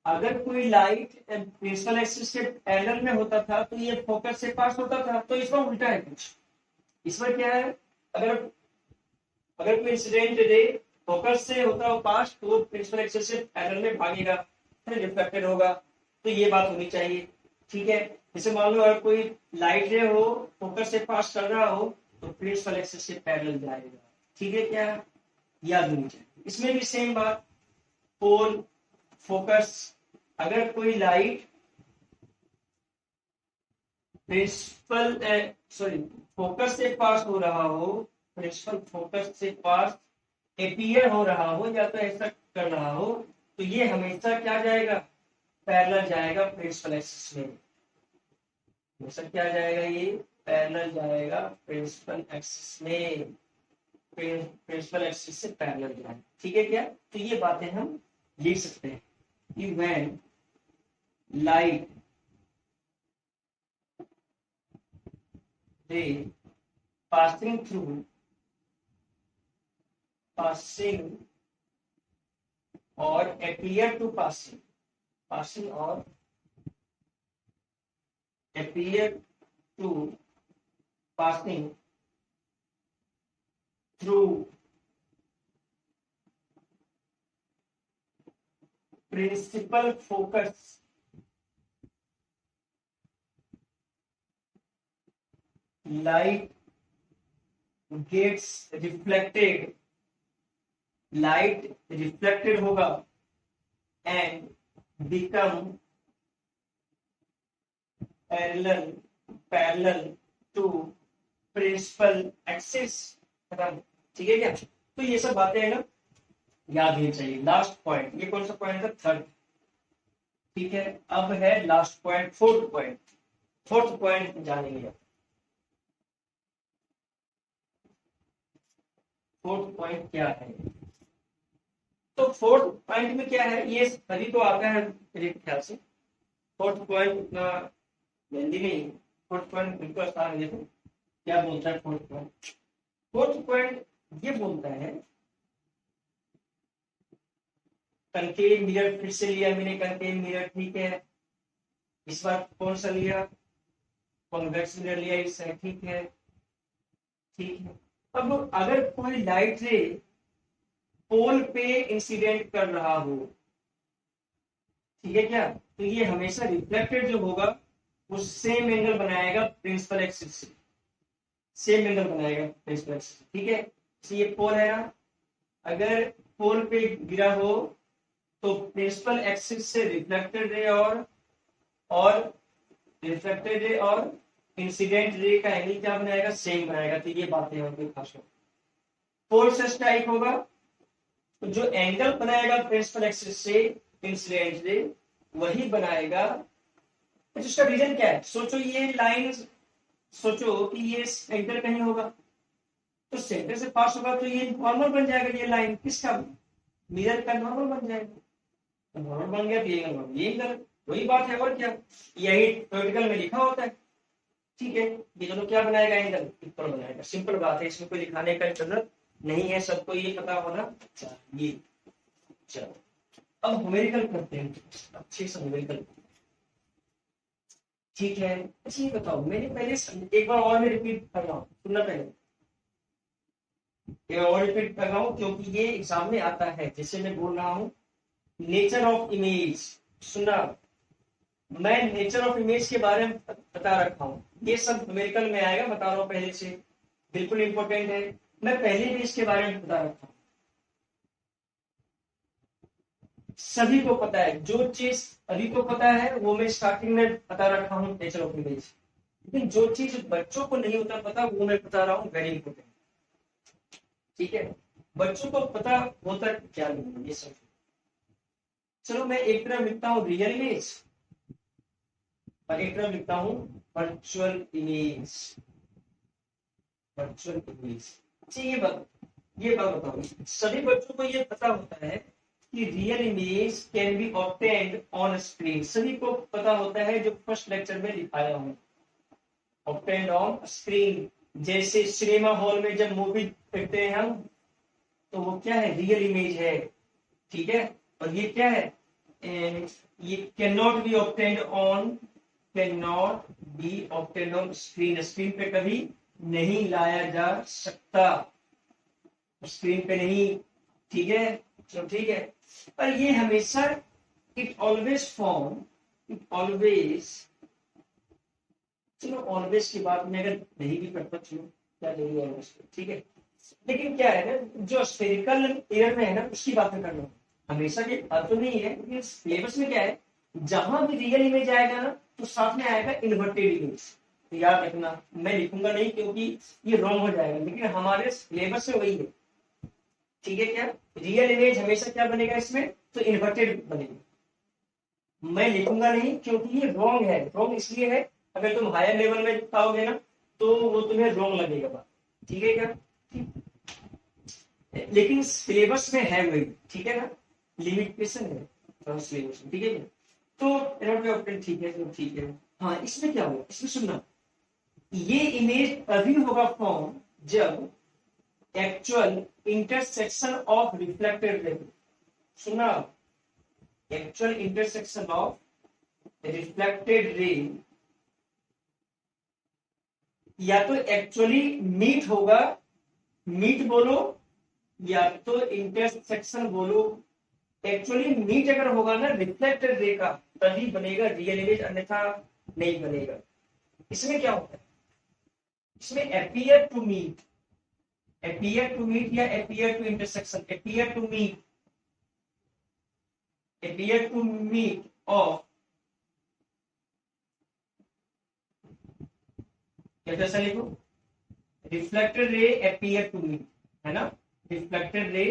अगर कोई लाइट प्रिंसिपल एक्सिस के पैरेलल में होता था तो ये फोकस से पास होता था, तो इसमें उल्टा है कुछ। इसमें क्या है, अगर अगर कोई इंसिडेंट रे फोकस से होता हो पास तो वो प्रिंसिपल एक्सिस से पैरेलल में भागेगा, फिर रिफ्लेक्टेड होगा। तो ये बात होनी चाहिए, ठीक है। जैसे मान लो अगर कोई लाइट रे हो, फोकस से पास कर रहा हो, तो प्रिंसिपल एक्सिस से पैरेलल जाएगा, ठीक है। क्या याद होनी चाहिए। इसमें भी सेम बात, पोल फोकस, अगर कोई लाइट प्रिंसिपल फोकस से पास हो रहा हो, प्रिंसिपल फोकस से पास एपियर हो रहा हो या तो ऐसा कर रहा हो, तो ये हमेशा क्या जाएगा, पैरेलल जाएगा प्रिंसिपल एक्सिस में। हमेशा क्या जाएगा, ये पैरेलल जाएगा प्रिंसिपल एक्सिस में, प्रिंसिपल एक्सिस से पैरेलल जाएगा, ठीक है। क्या तो ये बातें हम लिख सकते हैं कि when light ray passing or appear to passing or appear to passing through principal focus light gets reflected, light reflected होगा and become parallel to principal axis, ठीक है क्या। तो ये सब बातें है ना, याद ही चाहिए। लास्ट पॉइंट, ये कौन सा पॉइंट था, थर्ड, ठीक है। अब है last point, fourth point. Fourth point जानेंगे। फोर्थ पॉइंट क्या है, तो फोर्थ पॉइंट में क्या है, ये सभी तो आता है मेरे ख्याल से। फोर्थ पॉइंट उतना जल्दी नहीं, फोर्थ पॉइंट बिल्कुल आसान है। क्या बोलता है फोर्थ पॉइंट, फोर्थ पॉइंट ये बोलता है, कनकेव मिरर फिर से लिया मैंने, कनकेव मिरर, ठीक है। इस बार कौन सा लिया, कॉन्वेक्स मिरर लिया, इस ठीक है, ठीक है। अब अगर कोई लाइट रे पोल पे इंसिडेंट कर रहा हो, ठीक है क्या, तो ये हमेशा रिफ्लेक्टेड जो होगा वो सेम एंगल बनाएगा प्रिंसिपल एक्सिस से, सेम एंगल बनाएगा प्रिंसिपल एक्सिस, ठीक है। तो ये पोल है ना, अगर पोल पे गिरा हो तो प्रिंसिपल एक्सिस से रिफ्लेक्टेड रे और रिफ्लेक्टेड रे और इंसिडेंट रे का एंगल क्या बनाएगा, सेम बनाएगा। तो ये बातें होंगी खास। पोल से स्ट्राइक होगा तो जो एंगल बनाएगा प्रिंसिपल एक्सिस से इंसिडेंट रे वही बनाएगा। तो इसका रीजन क्या है, सोचो ये लाइन, सोचो कि ये सेंटर कहीं होगा, तो सेंटर से पास होगा तो ये नॉर्मल बन जाएगा। ये लाइन किसका, मिरर का नॉर्मल बन जाएगा। नॉर्मल बन गया तो ये एंगल, वही बात है और क्या, यही थ्योरेटिकल में लिखा होता है, ठीक है। ये दोनों क्या बनाएगा, एंगल इक्वल बनाएगा। सिंपल बात है, इसमें कोई लिखाने का जरूरत नहीं है, सबको ये पता होना चाहिए। चलो अब न्यूमेरिकल करते हैं, अच्छे से न्यूमेरिकल, ठीक है। अच्छा ये बताओ, मैंने पहले एक बार और मैं रिपीट कर रहा हूँ, सुनना पहले, एक और रिपीट कर रहा हूँ क्योंकि ये एग्जाम में आता है। जैसे मैं बोल रहा हूँ नेचर ऑफ इमेज, सुनना, मैं नेचर ऑफ इमेज के बारे में बता रखा हूँ, ये सब न्यूमेरिकल में आएगा, बता रहा हूँ पहले से, बिल्कुल इंपॉर्टेंट है। मैं पहले भी इसके बारे में बता रखा हूँ, सभी को पता है, जो चीज सभी को पता है वो मैं स्टार्टिंग में बता रखा हूँ नेचर ऑफ इमेज। लेकिन जो चीज बच्चों को नहीं होता पता वो मैं बता रहा हूँ, वेरी इंपॉर्टेंट, ठीक है। बच्चों को पता होता क्या नहीं ये सब। चलो मैं एक तरफ लिखता हूँ रियल इमेज और एक तरफ लिखता हूँ वर्चुअल इमेज, वर्चुअल इमेज। ये बात बताओ, सभी बच्चों को ये पता होता है कि real image can be obtained on screen, सभी को पता होता है, जो फर्स्ट लेक्चर में दिखाया हूँ, ऑब्टेन्ड ऑन स्क्रीन। जैसे सिनेमा हॉल में जब मूवी देखते हैं हम, तो वो क्या है, रियल इमेज है, ठीक है। और ये क्या है, ये can not be obtained on screen, screen पे कभी नहीं लाया जा सकता, स्क्रीन पे नहीं, ठीक है, चलो ठीक है। पर ये हमेशा it always form, it always, चलो ऑलवेज की बात में अगर नहीं भी करता, चलो क्या नहीं ऑलवेज, ठीक है। लेकिन क्या है ना, जो स्फेरिकल एयर में है ना उसकी बात में करना, हमेशा के अर्थ नहीं है, लेकिन सिलेबस में क्या है, जहां भी रियल इमेज आएगा ना तो साथ में आएगा इन्वर्टेड इमेज। तो याद रखना, मैं लिखूंगा नहीं क्योंकि ये रॉन्ग हो जाएगा, लेकिन हमारे सिलेबस में वही है, ठीक है। क्या रियल इमेज हमेशा क्या बनेगा इसमें, तो इन्वर्टेड बनेगा। मैं लिखूंगा नहीं क्योंकि ये रॉन्ग है। रॉन्ग इसलिए है, अगर तुम हायर लेवल में पाओगे ना तो वो तुम्हें रॉन्ग लगेगा बात, ठीक है क्या, लेकिन सिलेबस में है वही, ठीक है ना, लिमिटेशन है सिलेबस में, ठीक है। तो ठीक है, तो ठीक है। हाँ, इसमें क्या होगा, इसमें सुनना, ये इमेज तभी होगा फॉर्म जब actual intersection of reflected ray, सुना, actual intersection of reflected ray या तो एक्चुअली मीट होगा, मीट बोलो, या तो इंटरसेक्शन बोलो। एक्चुअली मीट अगर होगा ना रिफ्लेक्टेड रे का, तभी बनेगा रियल इमेज, अन्यथा नहीं बनेगा। इसमें क्या होता है, इसमें appear to meet, appear to meet या appear to intersection, appear to meet, appear to meet of, कैसा लिखो, reflected ray appear to meet, है ना, reflected ray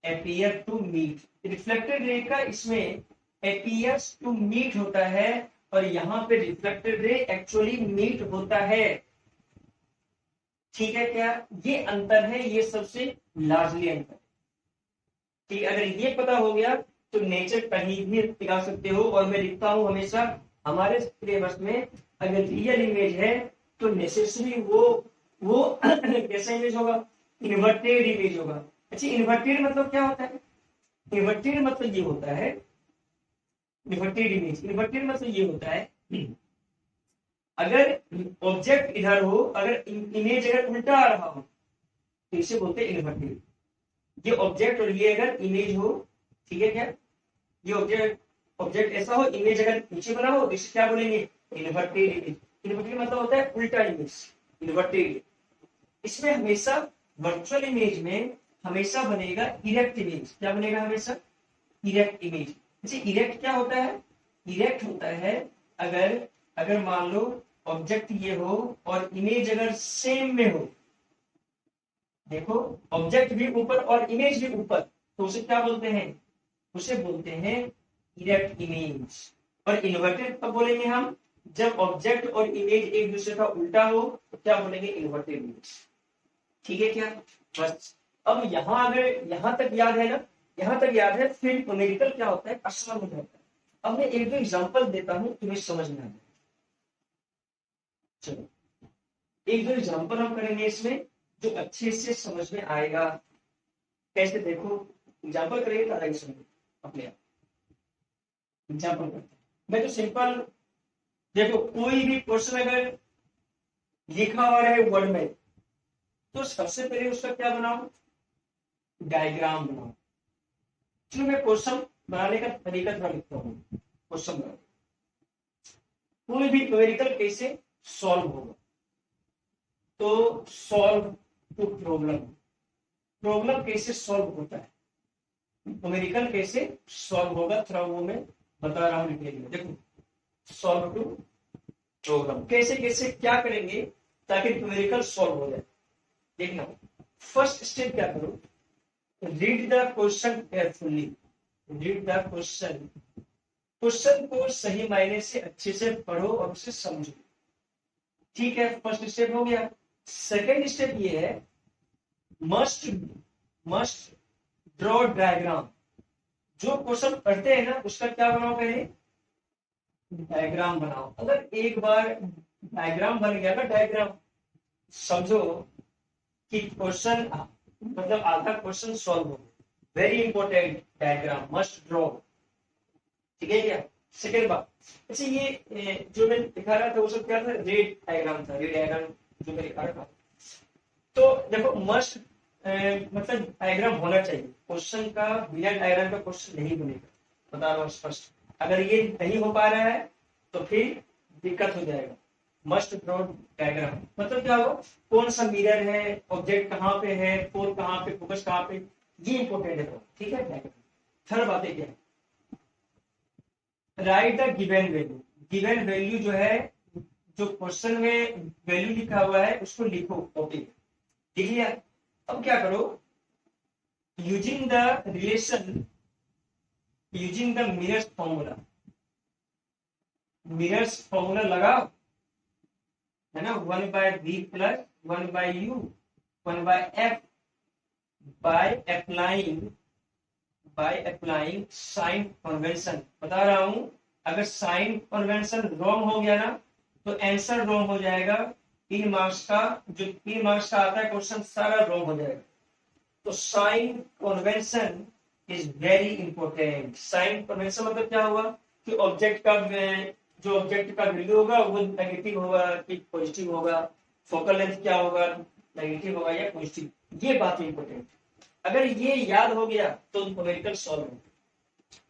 appear to meet. Reflected ray का इसमें अपीयर्स टू मीट होता है और यहाँ पे रिफ्लेक्टेड रे एक्चुअली मीट होता है, ठीक है। क्या ये अंतर है, ये सबसे लार्जली अंतर, ठीक। अगर ये पता हो गया तो नेचर कहीं भी दिखा सकते हो। और मैं लिखता हूं हमेशा हमारे सिलेबस में, अगर रियल इमेज है तो नेसेसरी वो कैसा इमेज होगा, इन्वर्टेड इमेज होगा। अच्छा, इन्वर्टेड मतलब क्या होता है, इन्वर्टेड मतलब ये होता है, इन्वर्टेड इमेज, इन्वर्टेड मतलब ये होता है अगर ऑब्जेक्ट इधर हो, अगर इमेज अगर उल्टा आ रहा हो तो इसे बोलते हैं इन्वर्टेड। ये ऑब्जेक्ट और ये अगर इमेज हो, ठीक है क्या, ये ऑब्जेक्ट ऐसा हो, इमेज अगर नीचे बना हो तो इसे क्या बोलेंगे, इन्वर्टेड इमेज। इन्वर्टेड मतलब होता है उल्टा इमेज, इन्वर्टेड। इसमें हमेशा वर्चुअल इमेज में हमेशा बनेगा इरेक्ट इमेज। क्या बनेगा हमेशा, इरेक्ट इमेज। इरेक्ट क्या होता है, इरेक्ट होता है अगर मान लो ऑब्जेक्ट ये हो और इमेज अगर सेम में हो, देखो ऑब्जेक्ट भी ऊपर और इमेज भी ऊपर, तो उसे क्या बोलते हैं, उसे बोलते हैं इरेक्ट इमेज। और इन्वर्टेड कब बोलेंगे हम, जब ऑब्जेक्ट और इमेज एक दूसरे का उल्टा हो तो क्या बोलेंगे, इन्वर्टेड इमेज, ठीक है क्या। बस अब यहाँ अगर यहाँ तक याद है ना, यहाँ तक याद है, फिर न्यूमेरिकल क्या होता है, आसान हो जाता है। अब मैं एक दो एग्जांपल देता हूँ, तुम्हें समझ में आ जाए। चलो एक दो एग्जांपल हम करेंगे इसमें, जो अच्छे से समझ में आएगा। कैसे, देखो एग्जांपल करेंगे तो आगे समझ अपने आप। एग्जांपल करते हैं, मैं तो सिंपल, देखो कोई भी क्वेश्चन अगर लिखा हुआ है वर्ड में तो सबसे पहले उसका क्या बनाओ, डायग्राम बनाओ। चलो मैं क्वेश्चन बनाने का तरीका थोड़ा लिखता हूँ। क्वेश्चन बनाओ, कोई भी न्यूमेरिकल कैसे सॉल्व होगा, तो सॉल्व टू प्रॉब्लम, प्रॉब्लम कैसे सॉल्व होता है, न्यूमेरिकल कैसे सॉल्व होगा, थोड़ा वो मैं बता रहा हूँ लिखने के लिए। देखो सॉल्व टू प्रॉब्लम कैसे कैसे क्या करेंगे ताकि न्यूमेरिकल सॉल्व हो जाए। देखना, फर्स्ट स्टेप क्या करो, read the question carefully, read the question, question को सही मायने से अच्छे से पढ़ो और उसे समझो, ठीक है। फर्स्ट स्टेप हो गया। सेकेंड स्टेप ये है, मस्ट ड्रॉ डायग्राम। जो क्वेश्चन पढ़ते हैं ना उसका क्या बनाओ, पहले डायग्राम बनाओ। अगर एक बार डायग्राम बन गया ना, डायग्राम समझो कि क्वेश्चन मतलब आधा क्वेश्चन सॉल्व हो। Very important, diagram must draw, ठीक है क्या। सेकेंड बात, अच्छा ये जो मैं दिखा रहा था वो सब क्या था, रेड डायग्राम था, रेड डायग्राम जो मैं दिखा रहा था। तो देखो मस्ट मतलब डायग्राम होना चाहिए। क्वेश्चन का बिना डायग्राम का क्वेश्चन नहीं बनेगा, बता रहा हूँ स्पष्ट। अगर ये नहीं हो पा रहा है तो फिर दिक्कत हो जाएगा। मस्ट ड्रॉ डायग्राम मतलब क्या होगा, कौन सा मिरर है, ऑब्जेक्ट कहाँ पे है, फोन कहाँ पे, फोकस कहाँ पे, ये इंपॉर्टेंट है। ठीक है, डायग्राम। थर्ड बात है क्या, right the given value. Given value जो है, जो क्वेश्चन में वैल्यू लिखा हुआ है उसको लिखो कॉपी में। लिख लिया? अब क्या करो, using the relation, using the mirror's formula, mirror's formula लगाओ, है ना, 1/v plus 1/u 1/f by applying sign convention. बता रहा हूं, अगर साइन कन्वेंशन रॉन्ग हो गया ना तो आंसर रॉन्ग हो जाएगा। 3 मार्क्स का, जो 3 मार्क्स का आता है क्वेश्चन, सारा रॉन्ग हो जाएगा। तो sign convention is very important. Sign convention मतलब क्या हुआ कि ऑब्जेक्ट का, जो ऑब्जेक्ट का वैल्यू होगा वो नेगेटिव होगा कि पॉजिटिव होगा, फोकल लेंथ क्या होगा, नेगेटिव होगा या पॉजिटिव, ये बात इंपॉर्टेंट। अगर ये याद हो गया तो न्यूमेरिकल सॉल्व हो।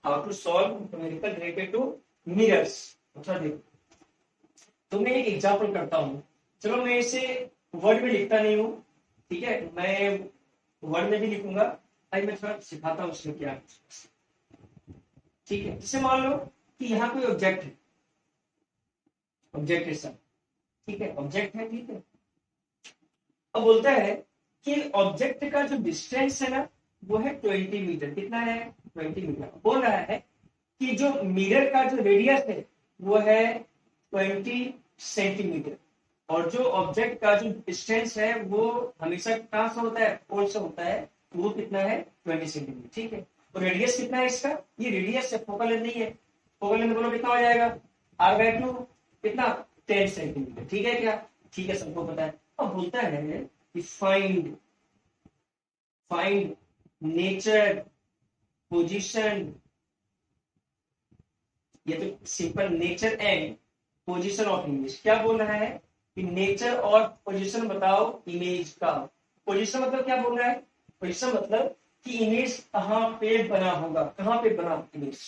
How to solve numerical related to mirrors. अच्छा देखो, तो मैं एक एग्जांपल करता हूं। चलो मैं इसे वर्ड में लिखता नहीं हूं, ठीक है, मैं वर्ड में भी लिखूंगा। आज मैं थोड़ा सिखाता हूं उसमें क्या। ठीक है, जैसे मान लो कि यहाँ कोई ऑब्जेक्ट है, ऑब्जेक्ट है सर, ठीक है, ऑब्जेक्ट है, ठीक है। अब बोलता है कि ऑब्जेक्ट का जो डिस्टेंस है ना वो है 20 मीटर। कितना है? 20 मीटर। बोल रहा है कि जो मिरर का जो रेडियस है वो है 20 सेंटीमीटर, और जो ऑब्जेक्ट का जो डिस्टेंस है वो हमेशा कहां से होता है, कौन से होता है, वो कितना है, 20 सेंटीमीटर। ठीक है, तो रेडियस कितना है इसका, ये रेडियस है, फोकल लेंथ नहीं है। फोकल लेंथ बोलो कितना हो जाएगा, r/2 कितना, 10 सेंटीमीटर। ठीक है क्या? ठीक है, सबको पता है। अब बोलता है कि फाइंड नेचर, पोजीशन, ये तो simple nature and position of image. क्या बोल रहा है कि नेचर और पोजीशन बताओ इमेज का। पोजीशन मतलब क्या बोल रहा है, पोजीशन मतलब कि इमेज कहां पे बना होगा, कहां पे बना इमेज।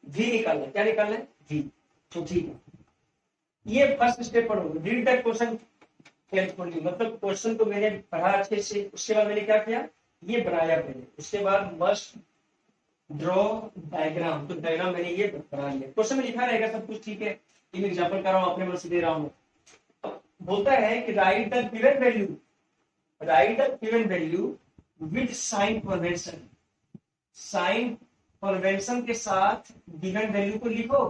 वी निकालना, क्या निकालना है, वी। तो ठीक है, ये फर्स्ट स्टेप पढ़ो, रीड द क्वेश्चन केयरफुली। मतलब क्वेश्चन को मैंने पढ़ा अच्छे से, उसके बाद मैंने क्या किया, ये बनाया पहले, उसके बाद मस्ट ड्रॉ डायग्राम। तो डायग्राम मैंने ये बना लिया, क्वेश्चन में लिखा रहेगा सब कुछ, ठीक है। इन एग्जांपल कर रहा हूं, अपने मन से दे रहा हूं। बोलता है कि write the given value, write the given value with sign convention. Sign convention के साथ गिवन वैल्यू को लिखो।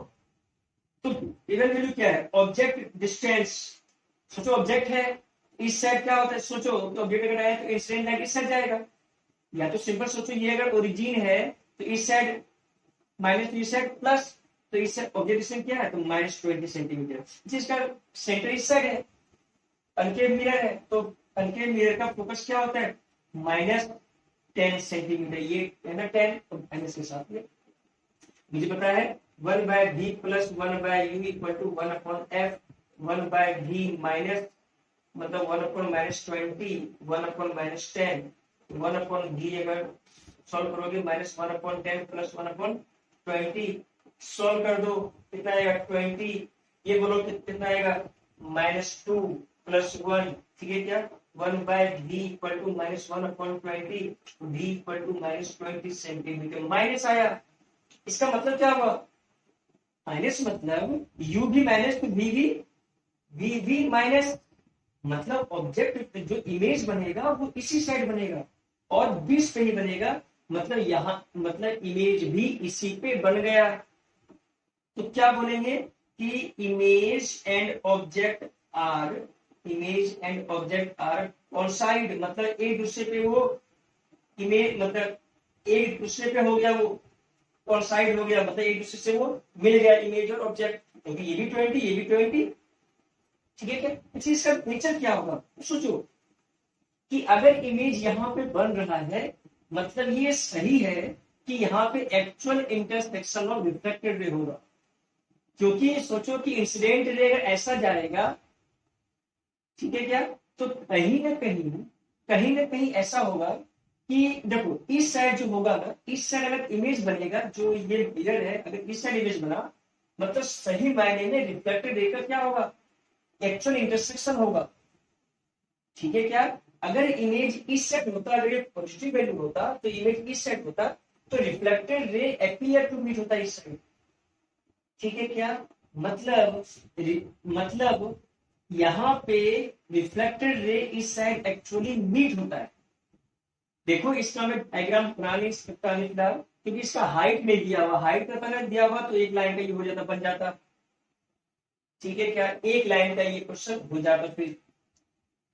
तो गिवन वैल्यू क्या है, ऑब्जेक्ट डिस्टेंस। सोचो ऑब्जेक्ट है, इस साइड क्या होता है, सोचो तो ऑब्जेक्ट अगर आया तो इंसिडेंट लाइट इस साइड जाएगा, या तो सिंपल सोचो ये अगर ओरिजिन है तो इस साइड माइनस, इस साइड प्लस, तो इस साइड ऑब्जेक्ट डिस्टेंस क्या है, तो -20 सेंटीमीटर। जिसका सेंटर इस साइड है, कनकेव मिरर है, तो कनकेव मिरर का फोकस क्या होता है, -10 सेंटीमीटर। ये है ना 10, तो माइनस के साथ में मुझे पता है 1/v plus 1/u equal to 1/f 1/v minus मतलब 1/-20 1/-10 1/v अगर सॉल्व करोगे -1/10 प्लस 1/20 सॉल्व कर दो, कितना आएगा 20। ये बोलो कितना आएगा -2 प्लस 1, ठीक है क्या, 1/v equal to -1/20 v equal to -20 centimeter. Minus आया, इसका मतलब क्या हुआ, माइनस मतलब u भी माइनस तो v भी माइनस, मतलब ऑब्जेक्ट जो इमेज बनेगा वो इसी साइड बनेगा और 20 पे ही बनेगा, मतलब यहाँ मतलब इमेज भी इसी पे बन गया। तो क्या बोलेंगे कि image and object are, image and object are on side, मतलब एक दूसरे पे वो इमेज, मतलब एक दूसरे पे हो गया वो ऑन साइड हो गया, मतलब एक दूसरे से वो मिल गया इमेज और ऑब्जेक्ट, क्योंकि ये भी 20 ये भी 20, ठीक है क्या। इसी इसका नेचर क्या होगा, सोचो कि अगर इमेज यहाँ पे बन रहा है मतलब ये सही है कि यहाँ पे actual intersection of reflected ray होगा, क्योंकि सोचो कि इंसिडेंट रे अगर ऐसा जाएगा, ठीक है क्या, तो कहीं ना कहीं कहीं ना कहीं ऐसा होगा कि देखो इस साइड जो होगा ना, इस साइड अगर इमेज बनेगा, जो ये मिरर है अगर इस साइड इमेज बना, मतलब सही मायने में रिफ्लेक्टेड रे का क्या होगा, एक्चुअल इंटरसेक्शन होगा। ठीक है क्या, अगर इमेज इस साइड होता, अगर ये पॉजिटिव वैल्यू होता तो इमेज इस साइड होता, तो reflected ray appear to meet होता इस साइड। ठीक है क्या, मतलब मतलब यहाँ पे रिफ्लेक्टेड रे इस साइड एक्चुअली मीट होता है। देखो इसका मैं डायग्राम बना नहीं सकता फिलहाल, क्योंकि इसका हाइट नहीं दिया हुआ, हाइट का अगर दिया हुआ तो एक लाइन का ये हो जाता, बन जाता। ठीक है क्या, एक लाइन का ये क्वेश्चन हो जाता, फिर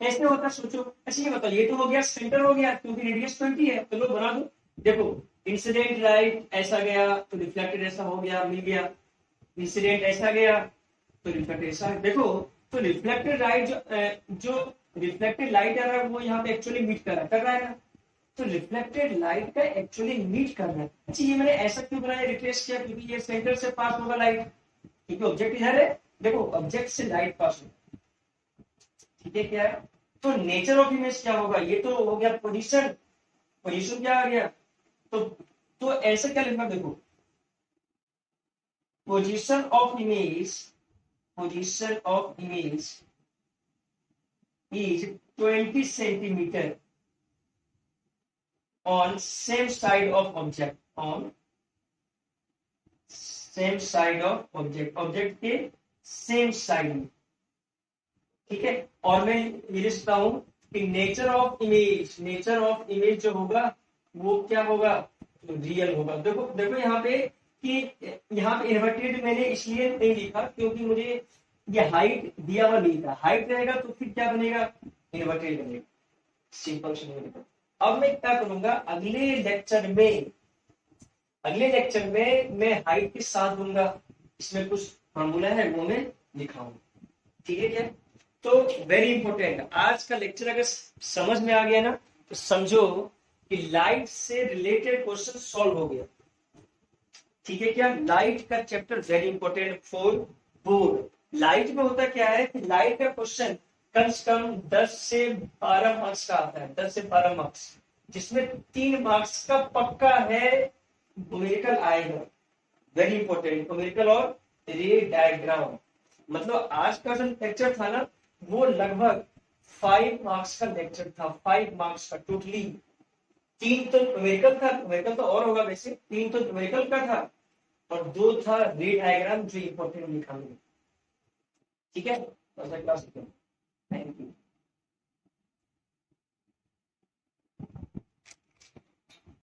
कैसे होता सोचो। अच्छा ये बताओ, ये तो हो गया सेंटर हो गया क्योंकि रेडियस 20 है, तो लो बना दो। देखो इंसिडेंट लाइट ऐसा गया तो रिफ्लेक्टेड ऐसा हो गया, मिल गया। इंसिडेंट ऐसा गया तो रिफ्लेक्टेड ऐसा, देखो तो रिफ्लेक्टेड लाइट जो रिफ्लेक्टेड लाइट है वो यहाँ पे एक्चुअली मीट कर रहा है ना, तो रिफ्लेक्टेड लाइट का एक्चुअली मीट करना है। अच्छा ये मैंने ऐसा क्यों बनाया, रिप्लेस किया, क्योंकि ये सेंटर से पास होगा लाइट, क्योंकि ऑब्जेक्ट इधर है। देखो ऑब्जेक्ट से लाइट पास होगा। ठीक है क्या है, तो नेचर ऑफ इमेज क्या होगा, ये तो हो गया पोजीशन, पोजीशन क्या आ गया, तो ऐसा क्या लिखना, देखो position of image, position of image is 20 centimetre on same side of object, on same side of object, object के सेम साइड में। ठीक है, और मैं ये लिखता हूं कि nature of image, nature of image जो होगा वो क्या होगा, तो रियल होगा। देखो देखो यहाँ पे कि यहाँ पे इन्वर्टेड मैंने इसलिए नहीं लिखा क्योंकि मुझे ये हाइट दिया हुआ नहीं था, हाइट रहेगा तो फिर क्या बनेगा, इन्वर्टेड बनेगा, सिंपल से बनेगा। अब मैं क्या करूंगा, अगले लेक्चर में, अगले लेक्चर में मैं हाइट के साथ दूंगा, इसमें कुछ फॉर्मूला है वो मैं दिखाऊंगा। ठीक है क्या, तो वेरी इंपॉर्टेंट आज का लेक्चर अगर समझ में आ गया ना, तो समझो कि लाइट से रिलेटेड क्वेश्चन सॉल्व हो गया। ठीक है क्या, लाइट का chapter very important for board. Light में होता क्या है कि लाइट का क्वेश्चन कम से कम 10 से 12 मार्क्स का आता है, 10 से 12 मार्क्स, जिसमें 3 मार्क्स का पक्का है न्यूमेरिकल आएगा। वेरी इंपॉर्टेंट, न्यूमेरिकल और रे डायग्राम। मतलब आज का जो लेक्चर था ना वो लगभग 5 मार्क्स का लेक्चर था, 5 मार्क्स का टोटली। 3 तो न्यूमेरिकल था, न्यूमेरिकल तो और होगा वैसे, 3 तो न्यूमेरिकल का था और 2 था रे डायग्राम जो इंपॉर्टेंट लिखा। ठीक है, क्लास। Thank you.